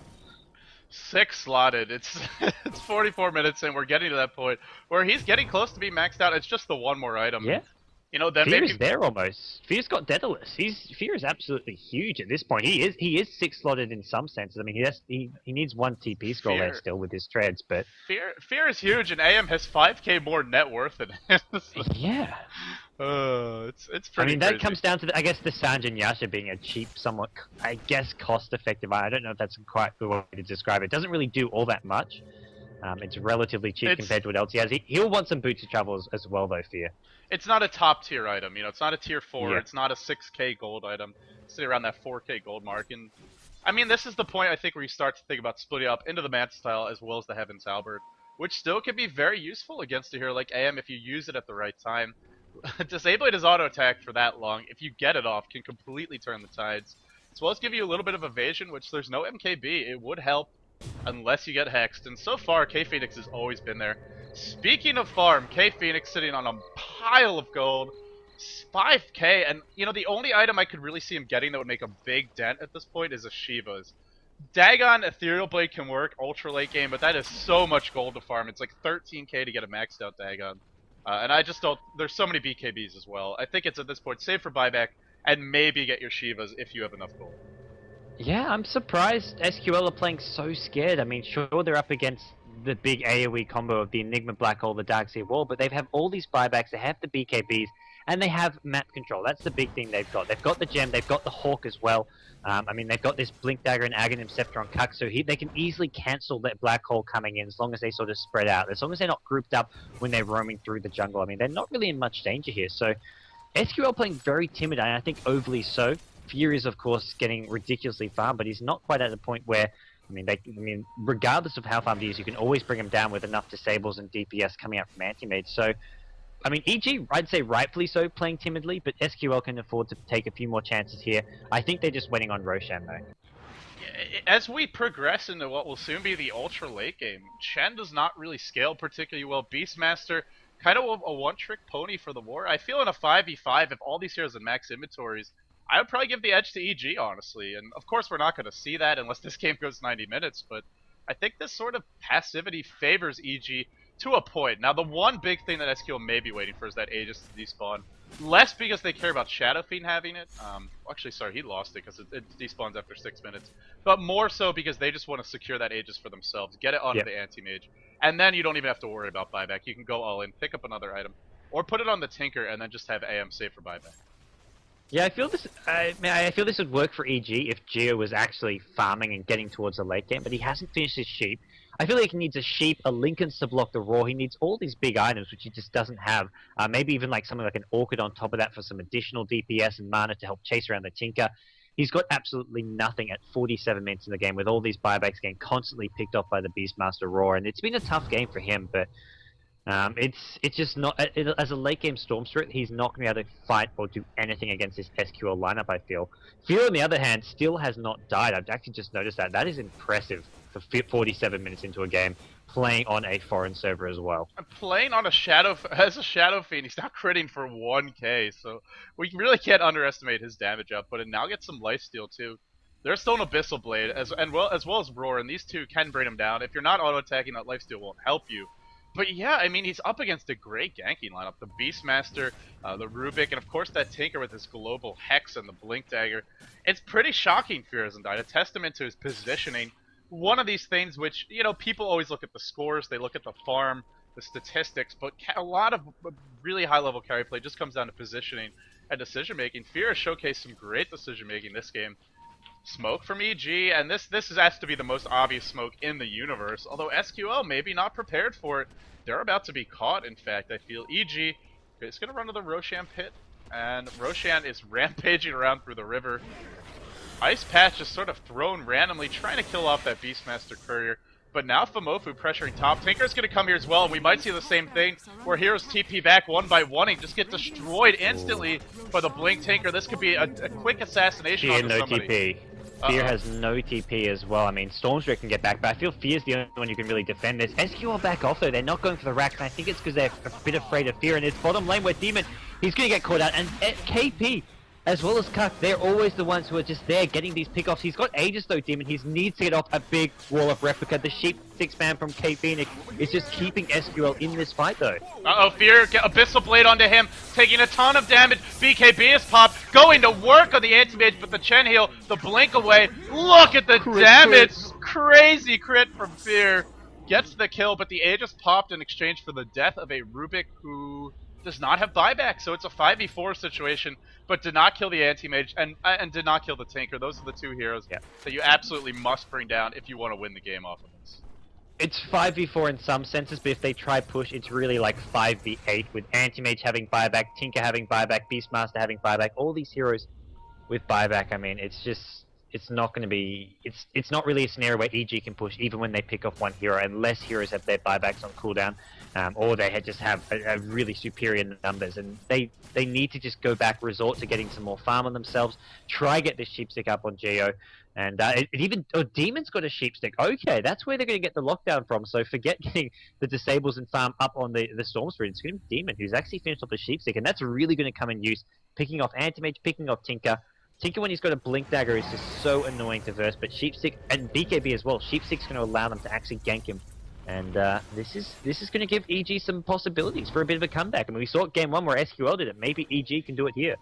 6 slotted. It's 44 minutes in. We're getting to that point where he's getting close to being maxed out. It's just the one more item. Yeah. You know, then Fear maybe is there almost. Fear's got Daedalus. Fear is absolutely huge at this point. He is 6 slotted in some senses. I mean, he needs one TP scroll there still with his treads, but Fear is huge, and AM has 5k more net worth than him. yeah. It's pretty. I mean, that crazy. comes down to I guess the Sanjin Yasha being a cheap, somewhat, I guess, cost-effective. I don't know if that's quite the way to describe it. It doesn't really do all that much. It's relatively cheap compared to what else he has. He'll want some boots of travel as well, though, Fear. It's not a top tier item, you know. It's not a tier 4. Yeah. It's not a 6k gold item. It's sitting around that 4k gold mark, and I mean, this is the point I think where you start to think about splitting up into the Manta Style as well as the Heaven's Halberd, which still can be very useful against a hero like AM if you use it at the right time. Disabling his auto attack for that long, if you get it off, can completely turn the tides, as well as give you a little bit of evasion, which there's no MKB. It would help unless you get hexed, and so far K-Phoenix has always been there. Speaking of farm, K-Phoenix sitting on a pile of gold, 5k, and you know, the only item I could really see him getting that would make a big dent at this point is a Shiva's. Dagon Ethereal Blade can work ultra late game, but that is so much gold to farm. It's like 13k to get a maxed out Dagon. And I just don't, there's so many BKBs as well. I think it's at this point save for buyback and maybe get your Shivas if you have enough gold. Yeah, I'm surprised SqL are playing so scared. I mean, sure, they're up against the big AoE combo of the Enigma Black Hole, the Darkseer Wall, but they have all these buybacks, they have the BKBs, and they have map control. That's the big thing they've got. They've got the gem, they've got the hawk as well. I mean, they've got this blink dagger and Aghanim scepter on Cuck, so they can easily cancel that black hole coming in as long as they sort of spread out. As long as they're not grouped up when they're roaming through the jungle. I mean, they're not really in much danger here. So SqL playing very timid, and I think overly so. Fear is, of course, getting ridiculously farmed, but he's not quite at the point where, I mean, regardless of how farmed he is, you can always bring him down with enough disables and DPS coming out from anti-mage. So, I mean, EG, I'd say rightfully so, playing timidly, but SqL can afford to take a few more chances here. I think they're just waiting on Roshan, though. As we progress into what will soon be the ultra late game, Chen does not really scale particularly well. Beastmaster, kind of a one-trick pony for the war. I feel in a 5v5, if all these heroes have max inventories, I would probably give the edge to EG, honestly. And of course, we're not going to see that unless this game goes 90 minutes, but I think this sort of passivity favors EG to a point. Now, the one big thing that SqL may be waiting for is that Aegis to despawn. Less because they care about Shadow Fiend having it. Actually, sorry, he lost it because it despawns after 6 minutes. But more so because they just want to secure that Aegis for themselves, get it onto the anti-mage. And then you don't even have to worry about buyback. You can go all in, pick up another item, or put it on the Tinker and then just have AM save for buyback. Yeah, I feel this. I feel this would work for EG if Geo was actually farming and getting towards the late game, but he hasn't finished his sheep. I feel like he needs a sheep, a Lincoln to block the Raw. He needs all these big items, which he just doesn't have. Maybe even like something like an Orchid on top of that for some additional DPS and mana to help chase around the Tinker. He's got absolutely nothing at 47 minutes in the game, with all these buybacks getting constantly picked off by the Beastmaster Raw, and it's been a tough game for him, but it's just not, as a late game Storm Spirit, he's not going to be able to fight or do anything against this SqL lineup, I feel. Fear, on the other hand, still has not died. I've actually just noticed that. That is impressive for 47 minutes into a game, playing on a foreign server as well. Playing on a Shadow Fiend, he's now critting for 1k, so we really can't underestimate his damage output, and now get some lifesteal too. There's still an Abyssal Blade, as well as Roar, and these two can bring him down. If you're not auto-attacking, that lifesteal won't help you. But yeah, I mean, he's up against a great ganking lineup. The Beastmaster, the Rubik, and of course that Tinker with his global Hex and the Blink Dagger. It's pretty shocking Fear hasn't died. A testament to his positioning. One of these things which, you know, people always look at the scores, they look at the farm, the statistics, but a lot of really high-level carry play just comes down to positioning and decision-making. Fear has showcased some great decision-making this game. Smoke from EG, and this has to be the most obvious smoke in the universe, although SqL maybe not prepared for it. They're about to be caught, in fact, I feel. EG is going to run to the Roshan pit, and Roshan is rampaging around through the river. Ice Patch just sort of thrown randomly, trying to kill off that Beastmaster Courier. But now Famofu pressuring top. Tinker's going to come here as well, and we might see the same thing, where heroes TP back one by one and just get destroyed instantly by the Blink Tinker. This could be a quick assassination onto somebody. TP. Fear has no TP as well. I mean, Stormstrick can get back, but I feel Fear's the only one who can really defend this. SqL back off, though. They're not going for the racks, and I think it's because they're a bit afraid of Fear. And it's bottom lane where Demon, he's going to get caught out. And KP, as well as Cuck, they're always the ones who are just there getting these pickoffs. He's got Aegis, though, Demon. He needs to get off a big wall of replica. The Sheep 6-man from KP is just keeping SqL in this fight, though. Uh-oh, Fear, get Abyssal Blade onto him, taking a ton of damage. BKB is popped, going to work on the anti-mage, but the Chen heal, the blink away. Look at the damage! Crazy crit from Fear. Gets the kill, but the Aegis popped in exchange for the death of a Rubik who does not have buyback, so it's a 5v4 situation, but did not kill the anti-mage and did not kill the Tinker. Those are the two heroes that you absolutely must bring down if you want to win the game off of this. It's 5v4 in some senses, but if they try push, it's really like 5v8 with anti-mage having buyback, Tinker having buyback, Beastmaster having buyback, all these heroes with buyback. I mean, it's not going to be, it's not really a scenario where EG can push even when they pick off one hero, unless heroes have their buybacks on cooldown, or they just have a really superior numbers, and they need to just go back, resort to getting some more farm on themselves, try get this sheepstick up on Geo, and Demon's got a sheepstick. Okay, that's where they're going to get the lockdown from, so forget getting the disables and farm up on the Storm Spirit. It's going to be Demon who's actually finished off the sheepstick, and that's really going to come in use, picking off Anti-Mage, picking off Tinker. Tinker, when he's got a Blink Dagger, is just so annoying to verse, but Sheepstick, and BKB as well, Sheepstick's going to allow them to actually gank him. And this is going to give EG some possibilities for a bit of a comeback. I mean, we saw it game one where SqL did it. Maybe EG can do it here.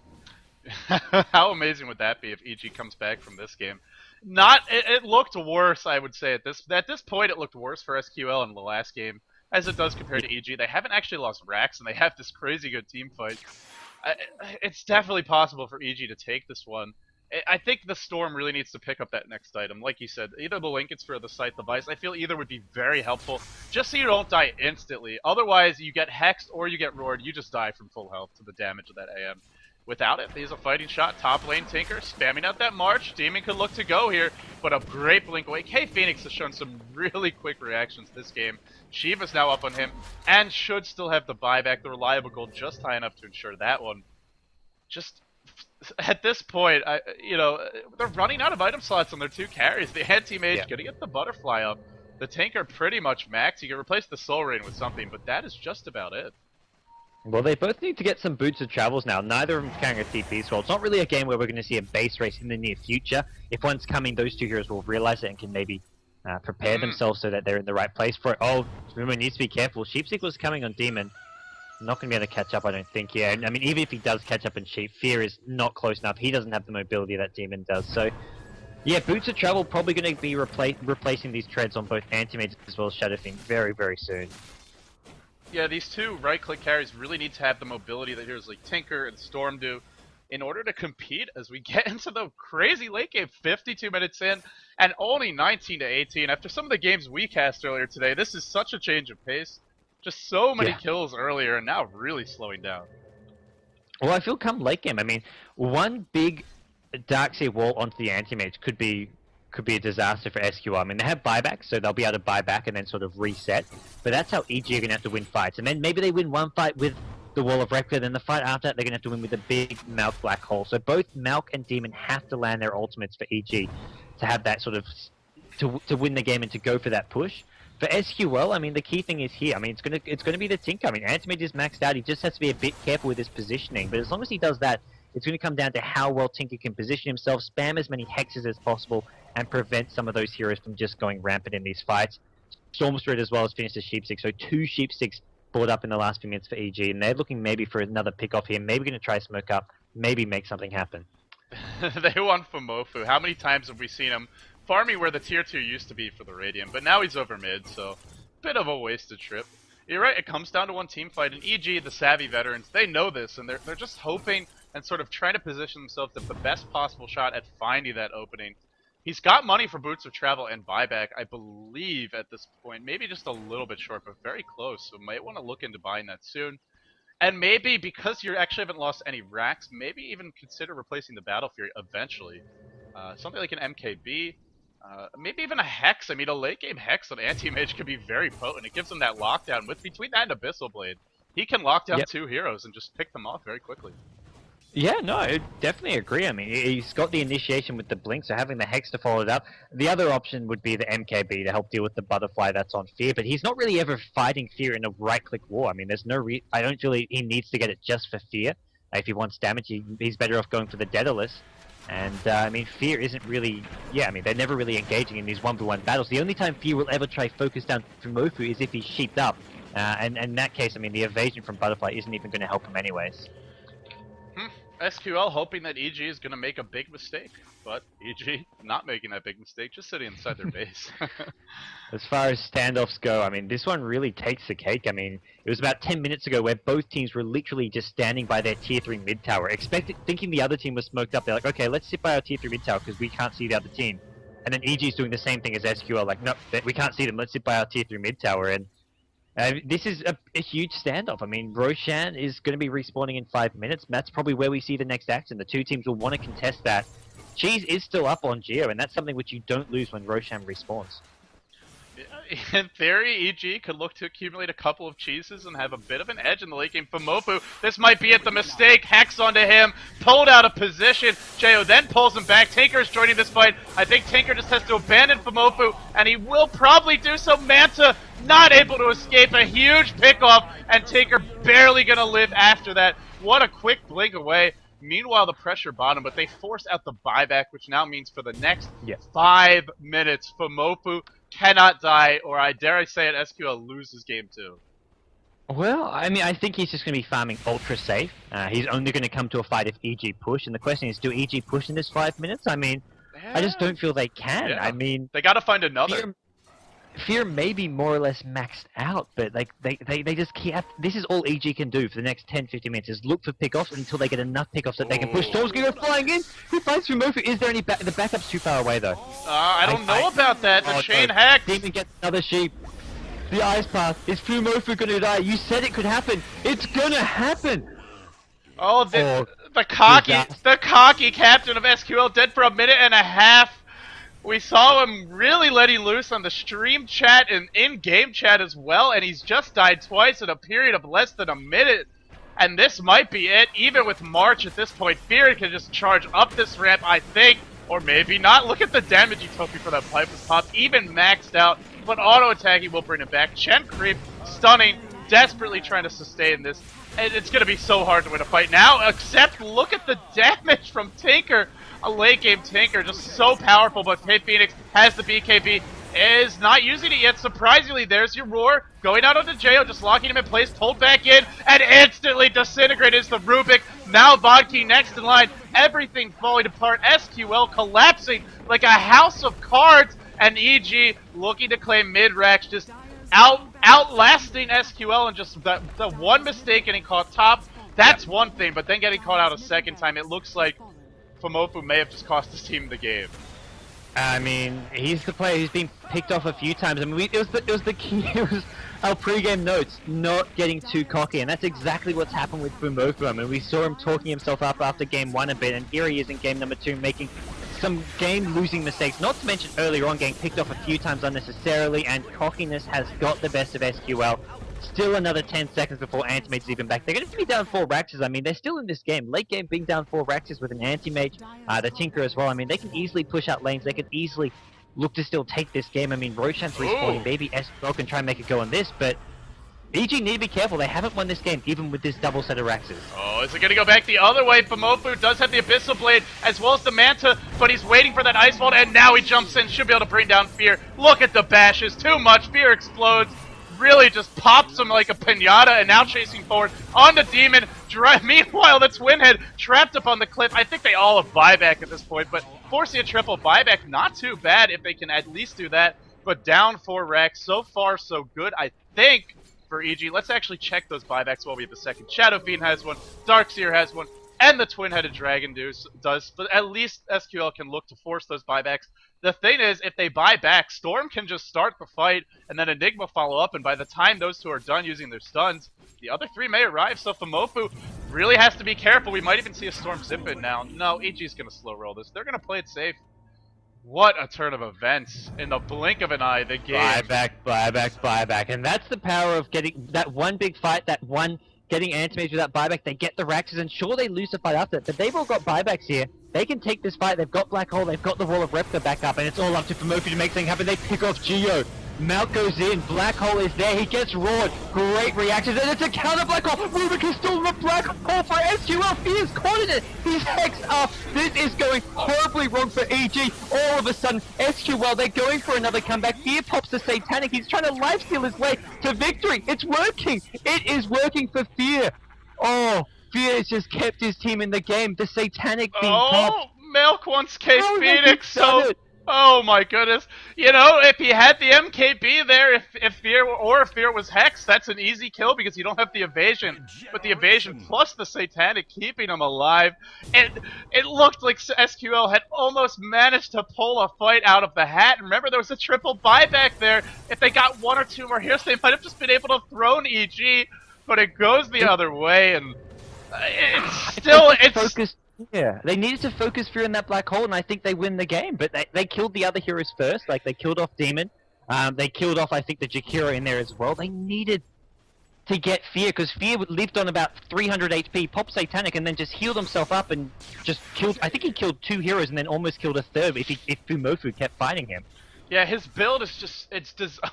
How amazing would that be if EG comes back from this game? It looked worse, I would say. At this point, it looked worse for SqL in the last game, as it does compared to EG. They haven't actually lost racks, and they have this crazy good team fight. it's definitely possible for EG to take this one. I think the Storm really needs to pick up that next item. Like you said, either the Linkage or the Scythe device. I feel either would be very helpful, just so you don't die instantly. Otherwise, you get hexed or you get roared. You just die from full health to the damage of that AM. Without it, he's a fighting shot. Top lane Tinker spamming out that March. Demon could look to go here, but a great blink away. K-Phoenix has shown some really quick reactions this game. Shiva's now up on him and should still have the buyback. The reliable gold just high enough to ensure that one. Just at this point, they're running out of item slots on their 2 carries. The anti-mage gonna get the butterfly up. The Tinker pretty much max. You can replace the Soul Rain with something, but that is just about it. Well, they both need to get some boots of travels now. Neither of them carrying a TP scroll. It's not really a game where we're going to see a base race in the near future. If one's coming, those 2 heroes will realize it and can maybe prepare themselves so that they're in the right place for it. Oh, Rumor needs to be careful. Sheepseekle's coming on Demon. Not going to be able to catch up, I don't think, here. I mean, even if he does catch up in Sheep, Fear is not close enough. He doesn't have the mobility that Demon does. So, yeah, boots of travel probably going to be replacing these treads on both Anti-Mage as well as Shadowfiend very, very soon. Yeah, these 2 right-click carries really need to have the mobility that heroes like Tinker and Storm do in order to compete as we get into the crazy late game. 52 minutes in and only 19 to 18. After some of the games we cast earlier today, this is such a change of pace. Just so many kills earlier and now really slowing down. Well, I feel come late game, I mean, one big Darkseid wall onto the Anti-Mage could be a disaster for SqL. I mean, they have buybacks, so they'll be able to buy back and then sort of reset. But that's how EG are going to have to win fights. And then maybe they win one fight with the Wall of Record, then the fight after that, they're going to have to win with a big Malk Black Hole. So both Malk and Demon have to land their ultimates for EG to have that sort of... to win the game and to go for that push. For SqL, I mean, the key thing is here. I mean, it's gonna be the Tinker. I mean, Anti-Mage is maxed out. He just has to be a bit careful with his positioning. But as long as he does that, it's going to come down to how well Tinker can position himself, spam as many hexes as possible, and prevent some of those heroes from just going rampant in these fights. Storm Spirit as well has finished a Sheepstick, so 2 Sheepsticks brought up in the last few minutes for EG, and they're looking maybe for another pick-off here, maybe going to try smoke up, maybe make something happen. They want Fumofu. How many times have we seen him farming where the tier 2 used to be for the Radiant, but now he's over mid, so bit of a wasted trip. You're right, it comes down to one team fight, and EG, the savvy veterans, they know this, and they're just hoping and sort of trying to position themselves at the best possible shot at finding that opening. He's got money for boots of travel and buyback, I believe, at this point. Maybe just a little bit short, but very close, so might want to look into buying that soon. And maybe, because you actually haven't lost any racks, maybe even consider replacing the Battle Fury eventually. Something like an MKB, maybe even a Hex. I mean, a late game Hex on Anti-Mage could be very potent. It gives him that lockdown. Between that and Abyssal Blade, he can lock down 2 heroes and just pick them off very quickly. Yeah, no, I definitely agree. I mean, he's got the initiation with the Blink, so having the Hex to follow it up. The other option would be the MKB to help deal with the Butterfly that's on Fear, but he's not really ever fighting Fear in a right-click war. I mean, there's no I don't feel he needs to get it just for Fear. If he wants damage, he's better off going for the Daedalus. And, I mean, Fear isn't really... Yeah, I mean, they're never really engaging in these 1v1 battles. The only time Fear will ever try focus down Fumofu is if he's sheeped up. And in that case, I mean, the evasion from Butterfly isn't even going to help him anyways. SqL hoping that EG is going to make a big mistake, but EG not making that big mistake, just sitting inside their base. As far as standoffs go, I mean, this one really takes the cake. I mean, it was about 10 minutes ago where both teams were literally just standing by their tier 3 mid tower, thinking the other team was smoked up. They're like, okay, let's sit by our tier 3 mid tower because we can't see the other team. And then EG's doing the same thing as SqL, like, no, we can't see them, let's sit by our tier 3 mid tower. And this is a huge standoff. I mean, Roshan is going to be respawning in 5 minutes. That's probably where we see the next action. The 2 teams will want to contest that. Cheese is still up on Geo, and that's something which you don't lose when Roshan respawns. In theory, EG could look to accumulate a couple of cheeses and have a bit of an edge in the late game. Fumofu, this might be it, the mistake. Hex onto him, pulled out of position. Geo then pulls him back. Tinker's joining this fight. I think Tinker just has to abandon Fumofu, and he will probably do so. Manta not able to escape, a huge pickoff, and Tinker barely gonna live after that. What a quick blink away. Meanwhile, the pressure bottom, but they force out the buyback, which now means for the next 5 minutes, Fumofu cannot die, or I dare I say it, SqL loses game 2. Well, I mean, I think he's just going to be farming ultra safe. He's only going to come to a fight if EG push, and the question is, do EG push in this 5 minutes? I mean, I just don't feel they can. Yeah. I mean... They gotta find another. Fear may be more or less maxed out, but like they just can't. This is all EG can do for the next 10-15 minutes is look for pickoffs until they get enough pickoffs that they can push. Storm's gonna go flying in. Who finds Fumofu? Is there any the backup's too far away though? I don't know about that. The chain no. hacked. Demon gets another sheep. The ice path. Is Fumofu gonna die? You said it could happen. It's gonna happen. Oh, the cocky captain of SqL dead for a minute and a half. We saw him really letting loose on the stream chat and in-game chat as well, and he's just died twice in a period of less than a minute. And this might be it, even with March at this point. Fear can just charge up this ramp, I think, or maybe not. Look at the damage he took before that pipe was popped, even maxed out, but auto-attacking will bring it back. Chen creep, stunning, desperately trying to sustain this. And it's going to be so hard to win a fight now, except look at the damage from Tinker. A late game Tinker, just so powerful, but Hey Phoenix has the BKB, is not using it yet. Surprisingly, there's your roar, going out onto Jo, just locking him in place, pulled back in, and instantly disintegrated is the Rubik. Now Vodkey next in line, everything falling apart, SqL collapsing like a house of cards, and EG looking to claim mid-racks, just outlasting SqL, and just the one mistake getting caught top. That's one thing, but then getting caught out a second time, it looks like Fumofu may have just cost his team the game. I mean, he's the player who's been picked off a few times. I mean, it was the key. It was our pre-game notes, not getting too cocky, and that's exactly what's happened with Fumofu. I mean, we saw him talking himself up after game 1 a bit, and here he is in game number 2, making some game-losing mistakes. Not to mention earlier on getting picked off a few times unnecessarily, and cockiness has got the best of SqL. Still another 10 seconds before Anti-Mage is even back. They're going to be down 4 Raxes. I mean, they're still in this game. Late game being down 4 Raxes with an Anti-Mage, the Tinker as well. I mean, they can easily push out lanes. They can easily look to still take this game. I mean, Roshan's respawning. Maybe SqL can try and make it go on this, but EG need to be careful. They haven't won this game, even with this double set of Raxes. Oh, is it going to go back the other way? Fumofu does have the Abyssal Blade, as well as the Manta, but he's waiting for that Ice Vault, and now he jumps in. Should be able to bring down Fear. Look at the bashes. Too much. Fear explodes. Really just pops him like a pinata, and now chasing forward on the Demon. Meanwhile, that's Winhead trapped up on the cliff. I think they all have buyback at this point, but forcing a triple buyback, not too bad if they can at least do that. But down 4 Rex, so far so good, I think, for EG. Let's actually check those buybacks while we have the second. Shadow Fiend has one, Darkseer has one, and the Twin-Headed Dragon does. But at least SqL can look to force those buybacks. The thing is, if they buy back, Storm can just start the fight, and then Enigma follow up, and by the time those two are done using their stuns, the other 3 may arrive, so Fumofu really has to be careful. We might even see a Storm zip in now. No, EG's going to slow roll this. They're going to play it safe. What a turn of events. In the blink of an eye, the game... Buyback. And that's the power of getting that one big fight, that one getting Anti-Mage without buyback. They get the Raxes, and sure, they lose the fight after it, but they've all got buybacks here. They can take this fight. They've got Black Hole. They've got the Wall of Repta back up, and it's all up to Fumofu to make things happen. They pick off Geo. Mount goes in. Black Hole is there. He gets roared. Great reactions, and it's a counter Black Hole. Rubik is still the Black Hole for SqL. He is caught in it. He's hexed up. This is going horribly wrong for EG. All of a sudden, SqL, they're going for another comeback. Fear pops the Satanic. He's trying to lifesteal his way to victory. It's working. It is working for Fear. Oh, Fear has just kept his team in the game. The Satanic being popped. Milk wants K Phoenix, so... Oh my goodness. You know, if he had the MKB there, if Fear was Hex, that's an easy kill because you don't have the evasion. But the evasion plus the Satanic keeping him alive. It looked like SqL had almost managed to pull a fight out of the hat. Remember, there was a triple buyback there. If they got 1 or 2 more heroes, they might have just been able to throw an EG. But it goes the other way, and it's focused. Yeah, they needed to focus Fear in that Black Hole, and I think they win the game. But they killed the other heroes first. Like, they killed off Demon. They killed off, I think, the Jakiro in there as well. They needed to get Fear, because Fear lived on about 300 HP, popped Satanic, and then just healed himself up and just killed... I think he killed 2 heroes and then almost killed a third if Fumofu kept fighting him. Yeah, his build is just...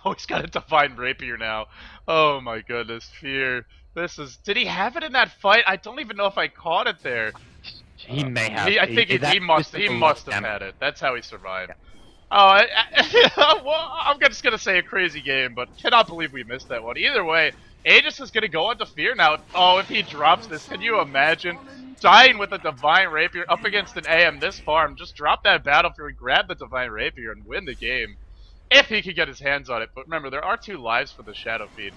Oh, he's got a Divine Rapier now. Oh my goodness, Fear. This is... Did he have it in that fight? I don't even know if I caught it there. He may have. I think he must have had it. That's how he survived. Yeah. Oh, well, I'm just going to say a crazy game, but cannot believe we missed that one. Either way, Aegis is going to go into Fear now. Oh, if he drops this, can you imagine? Dying with a Divine Rapier up against an AM this farm. Just drop that Battlefield, grab the Divine Rapier, and win the game. if he could get his hands on it. But remember, there are 2 lives for the Shadow Feed.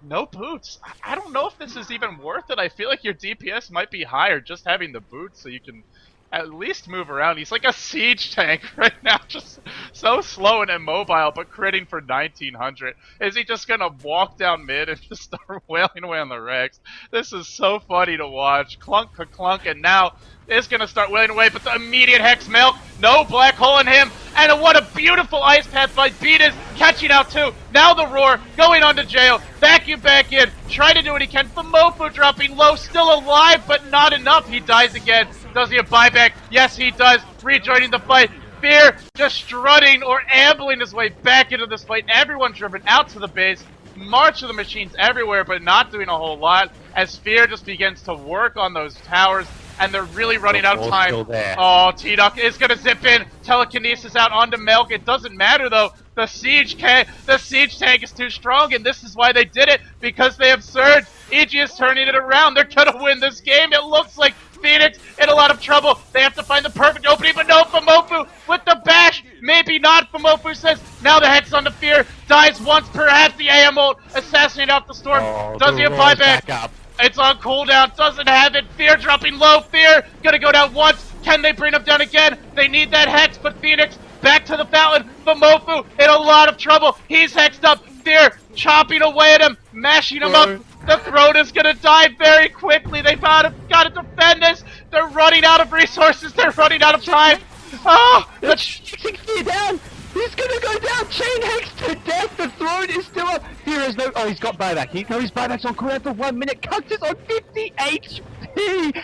No boots. I don't know if this is even worth it. I feel like your DPS might be higher just having the boots so you can at least move around. He's like a siege tank right now, just so slow and immobile, but critting for 1900. Is he just gonna walk down mid and just start wailing away on the Rex? This is so funny to watch. Clunk, clunk, and now is gonna start wailing away, but the immediate Hex Milk, no black hole in him, and what a beautiful ice path by GoDz, catching out too. Now the roar, going on to jail, vacuum back in, try to do what he can. Famofu dropping low, still alive, but not enough. He dies again. Does he have buyback? Yes, he does. Rejoining the fight. Fear just strutting or ambling his way back into this fight. Everyone driven out to the base. March of the machines everywhere, but not doing a whole lot as Fear just begins to work on those towers, and they're really running out of time. Oh, T-Duck is going to zip in. Telekinesis out onto Milk. It doesn't matter, though. The siege tank is too strong, and this is why they did it, because they have surged. EG is turning it around. They're going to win this game. It looks like Phoenix in a lot of trouble. They have to find the perfect opening, but no, Famofu with the bash. Maybe not, Famofu says. Now the Hex on the Fear. Dies once, perhaps the AM ult. Assassinate off the Storm. Does he have buyback? It's on cooldown. Doesn't have it. Fear dropping low. Fear gonna go down once. Can they bring him down again? They need that Hex, but Phoenix back to the fountain. Famofu in a lot of trouble. He's hexed up. Fear chopping away at him, mashing him up. The Throne is gonna die very quickly. They've gotta defend this. They're running out of resources. They're running out of time. Oh, the Fear down. He's gonna go down. Chain Hex to death. The Throne is still up. Here is no. Oh, he's got buyback. His buyback's on cooldown for 1 minute. Cuts is on 50 HP.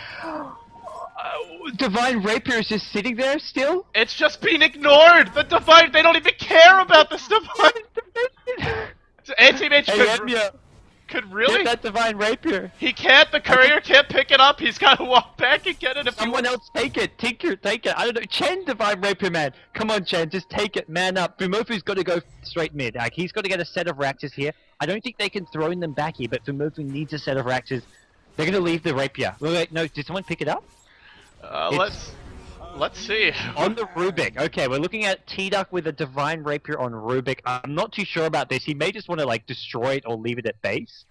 Divine Rapier is just sitting there still. It's just being ignored. The Divine. They don't even care about this Divine. ATMH could really get that Divine Rapier. He can't. The courier can't pick it up. He's got to walk back and get it. If someone else take it. Tinker, take it. I don't know. Chen, Divine Rapier, man. Come on, Chen. Just take it. Man up. Fumofu's got to go straight mid. Like, he's got to get a set of Raxes here. I don't think they can throw in them back here, but Fumofu needs a set of Raxes. They're going to leave the Rapier. Wait, no. Did someone pick it up? Let's see. On the Rubik. Okay, we're looking at T-Duck with a Divine Rapier on Rubik. I'm not too sure about this. He may just want to, like, destroy it or leave it at base.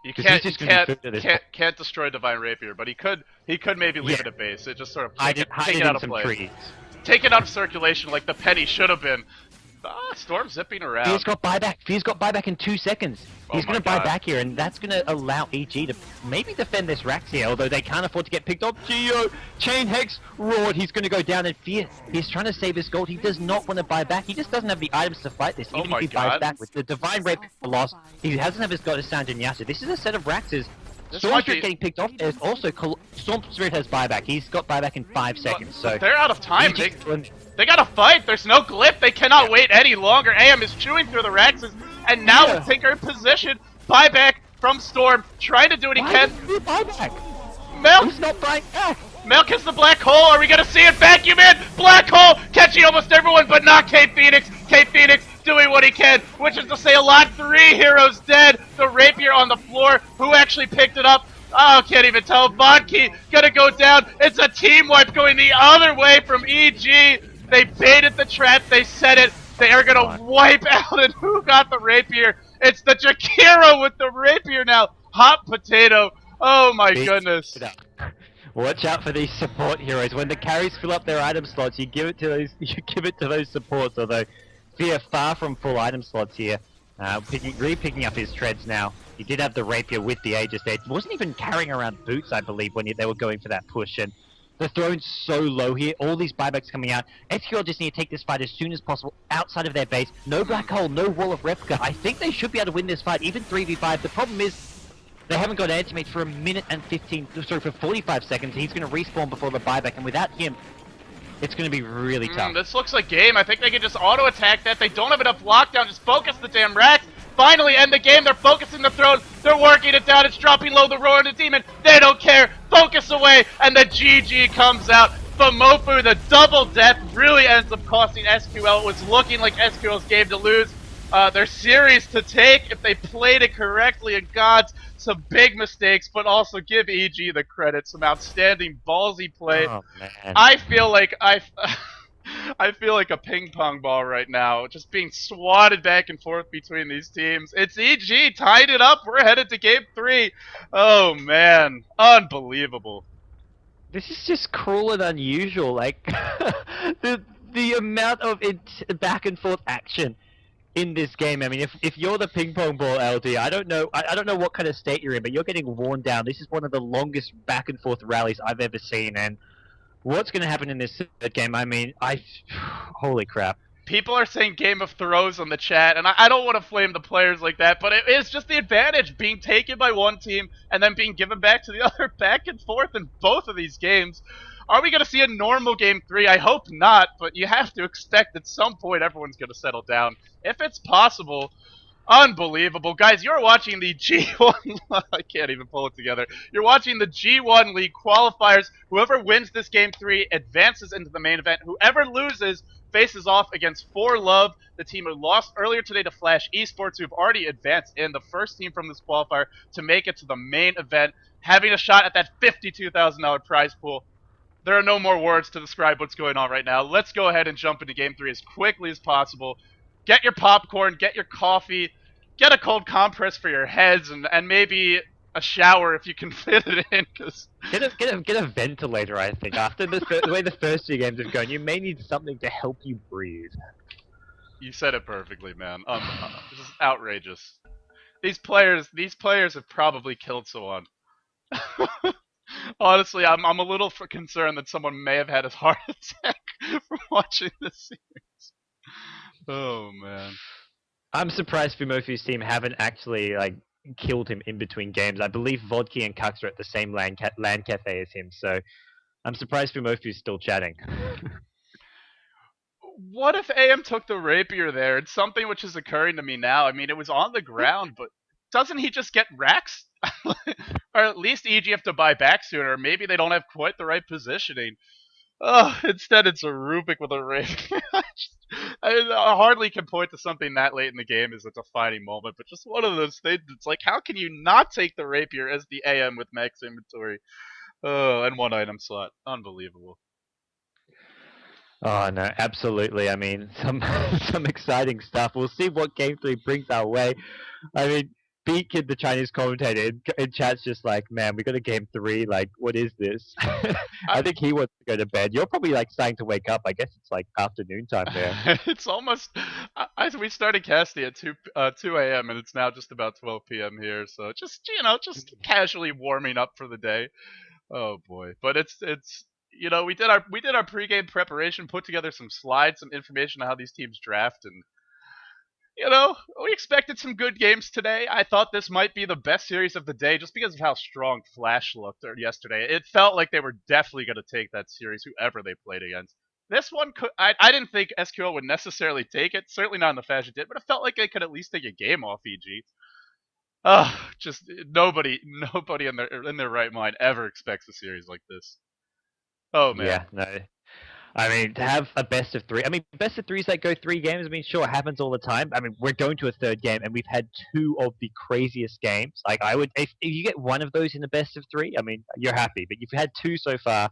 You can't destroy Divine Rapier, but he could maybe leave it at base. It just sort of take it out of play. Take it out of circulation like the penny should have been. Storm zipping around. Fear's got buyback. Fear's got buyback in 2 seconds. He's going to buy back here, and that's going to allow EG to maybe defend this Rax here, although they can't afford to get picked up. Geo, Chain Hex, roared. He's going to go down in Fear. He's trying to save his gold. He does not want to buy back. He just doesn't have the items to fight this. Even if he buys back with the Divine Rapier loss, he hasn't have his god of Sanjin Yasa. This is a set of Raxes. Storm Spirit getting picked off. There's also Storm Spirit has buyback. He's got buyback in 5 seconds. So they're out of time. They gotta fight. There's no glyph. They cannot wait any longer. AM is chewing through the Raxes, and now with Tinker in position. Buyback from Storm, trying to do what he can. Buyback. Milk. He's not buying back. Milk is the black hole. Are we gonna see it? Vacuum in. Black hole catching almost everyone, but not Cape Phoenix. Cape Phoenix doing what he can, which is to say a lot. 3 heroes dead. The Rapier on the floor. Who actually picked it up? Oh, can't even tell. Vodki gonna go down. It's a team wipe going the other way from EG. They baited the trap. They set it. They are gonna wipe out. And who got the Rapier? It's the Jakiro with the Rapier now. Hot potato. Oh my goodness. Watch out for these support heroes. When the carries fill up their item slots, you give it to those. You give it to those supports. Although Fear far from full item slots here. Picking up his treads now. He did have the Rapier with the Aegis there. He wasn't even carrying around boots, I believe, when they were going for that push. And the Throne's so low here. All these buybacks coming out. SqL just need to take this fight as soon as possible outside of their base. No black hole, no wall of replica. I think they should be able to win this fight, even 3v5. The problem is they haven't got an antimate for 1 minute and 45 seconds. He's going to respawn before the buyback, and without him, it's going to be really tough. This looks like game. I think they can just auto-attack that. They don't have enough lockdown. Just focus the damn Rax. Finally end the game. They're focusing the Throne. They're working it down. It's dropping low. The Roar and the Demon. They don't care. Focus away. And the GG comes out. Famofu, the double death, really ends up costing SqL. It was looking like SqL's game to lose. Their series to take if they played it correctly. And GoDz, some big mistakes, but also give EG the credit. Some outstanding ballsy play. Oh, man. I feel like I feel like a ping pong ball right now, just being swatted back and forth between these teams. It's EG, tied it up. We're headed to game 3. Oh man, unbelievable. This is just cruel and unusual. Like the the amount of back and forth action in this game. I mean, if you're the ping pong ball LD, I don't know. I don't know what kind of state you're in, but you're getting worn down. This is one of the longest back and forth rallies I've ever seen, and what's going to happen in this third game? I mean, holy crap. People are saying Game of Thrones on the chat, and I don't want to flame the players like that, but it is just the advantage being taken by one team and then being given back to the other, back and forth in both of these games. Are we going to see a normal Game 3? I hope not, but you have to expect at some point everyone's going to settle down. If it's possible, unbelievable. Guys, you're watching the G1, I can't even pull it together. You're watching the G1 League Qualifiers. Whoever wins this Game 3 advances into the main event. Whoever loses faces off against 4Love, the team who lost earlier today to Flash Esports, who've already advanced in the first team from this qualifier to make it to the main event, having a shot at that $52,000 prize pool. There are no more words to describe what's going on right now. Let's go ahead and jump into Game 3 as quickly as possible. Get your popcorn, get your coffee, get a cold compress for your heads, and maybe a shower if you can fit it in. Cause Get a ventilator, I think. After the way the first 2 games have gone, you may need something to help you breathe. You said it perfectly, man. This is outrageous. These players have probably killed someone. Honestly, I'm a little concerned that someone may have had a heart attack from watching this series. Oh man. I'm surprised Fumofu's team haven't actually killed him in between games. I believe Vodki and Kux are at the same LAN cafe as him, so I'm surprised Fumofu's still chatting. What if AM took the rapier there? It's something which is occurring to me now. I mean, it was on the ground, but doesn't he just get racks? Or at least EG have to buy back sooner. Maybe they don't have quite the right positioning. Oh, instead it's a Rubik with a rapier. I hardly can point to something that late in the game as a defining moment, but just one of those things. It's like, how can you not take the rapier as the AM with max inventory? Oh, and 1 item slot. Unbelievable. Oh no, absolutely. I mean, some exciting stuff. We'll see what Game 3 brings our way. I mean, Beat Kid, the Chinese commentator, in chat's just like, man, we got a Game 3. Like, what is this? I think he wants to go to bed. You're probably starting to wake up. I guess it's afternoon time there. It's almost. We started casting at 2 a.m. and it's now just about 12 p.m. here. So just casually warming up for the day. Oh boy, but it's we did our pregame preparation, put together some slides, some information on how these teams draft, and we expected some good games today. I thought this might be the best series of the day just because of how strong Flash looked yesterday. It felt like they were definitely going to take that series, whoever they played against. This one, I didn't think SqL would necessarily take it, certainly not in the fashion it did, but it felt like they could at least take a game off EG. Just nobody in their right mind ever expects a series like this. Oh man. Yeah, no. I mean, to have a best of 3. I mean, best of 3s that go 3 games. I mean, sure, it happens all the time. I mean, we're going to a 3rd game, and we've had 2 of the craziest games. Like, if you get 1 of those in the best of 3, I mean, you're happy. But you've had 2 so far.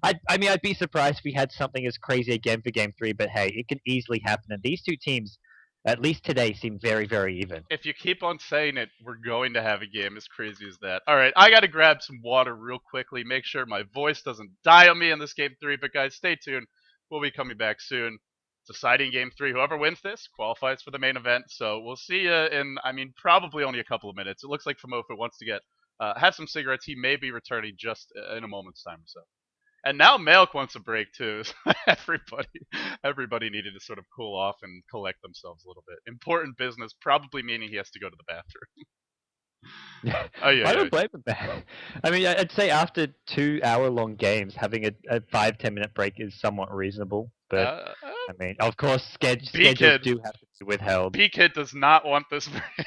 I'd be surprised if we had something as crazy again for Game 3. But hey, it can easily happen. And these 2 teams, at least today, seem very, very even. If you keep on saying it, we're going to have a game as crazy as that. All right, I got to grab some water real quickly, make sure my voice doesn't die on me in this Game 3. But guys, stay tuned. We'll be coming back soon. Deciding Game 3. Whoever wins this qualifies for the main event. So we'll see you in, probably only a couple of minutes. It looks like Famofa wants to have some cigarettes. He may be returning just in a moment's time or so. And now Milk wants a break too. Everybody needed to sort of cool off and collect themselves a little bit. Important business, probably meaning he has to go to the bathroom. I don't blame him. I mean, I'd say after 2-hour-long games, having a 5-10 minute break is somewhat reasonable. But I mean, of course, schedules do have to be withheld. B-Kid does not want this break.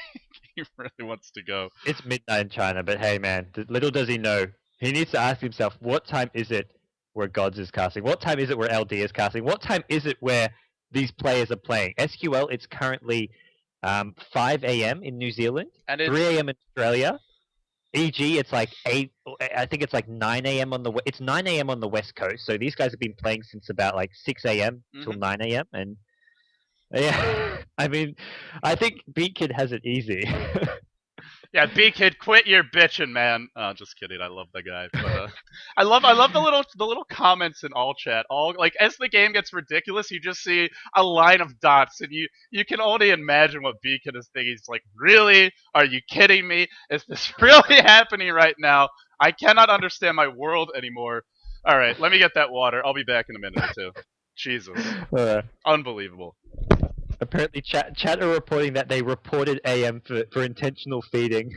He really wants to go. It's midnight in China, but hey, man, little does he know, he needs to ask himself, what time is it where GoDz is casting? What time is it where LD is casting? What time is it where these players are playing? SqL, it's currently 5 a.m. in New Zealand, and 3 a.m. in Australia. E.g., it's like 8. I think it's like 9 a.m. on the. It's 9 a.m. on the West Coast. So these guys have been playing since about like 6 a.m. till 9 a.m. And yeah, I mean, I think Beat Kid has it easy. Yeah, B Kid, quit your bitching, man. Just kidding. I love the guy, but I love the little comments in all chat. All like as the game gets ridiculous, you just see a line of dots, and you can only imagine what B Kid is thinking. He's like, really? Are you kidding me? Is this really happening right now? I cannot understand my world anymore. All right, let me get that water. I'll be back in a minute or two. Jesus, unbelievable. Apparently, chat are reporting that they reported AM for intentional feeding.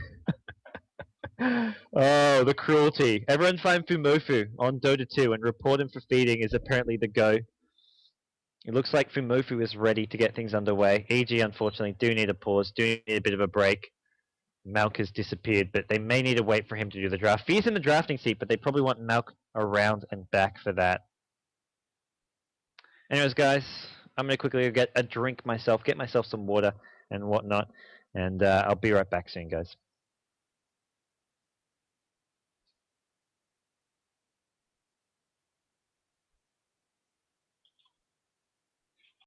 Oh, the cruelty. Everyone find Fumofu on Dota 2 and report him for feeding is apparently the go. It looks like Fumofu is ready to get things underway. EG, unfortunately, do need a pause, do need a bit of a break. Malk has disappeared, but they may need to wait for him to do the draft. Fee's in the drafting seat, but they probably want Malk around and back for that. Anyways, guys, I'm gonna quickly get a drink myself, get myself some water and whatnot, and I'll be right back soon, guys.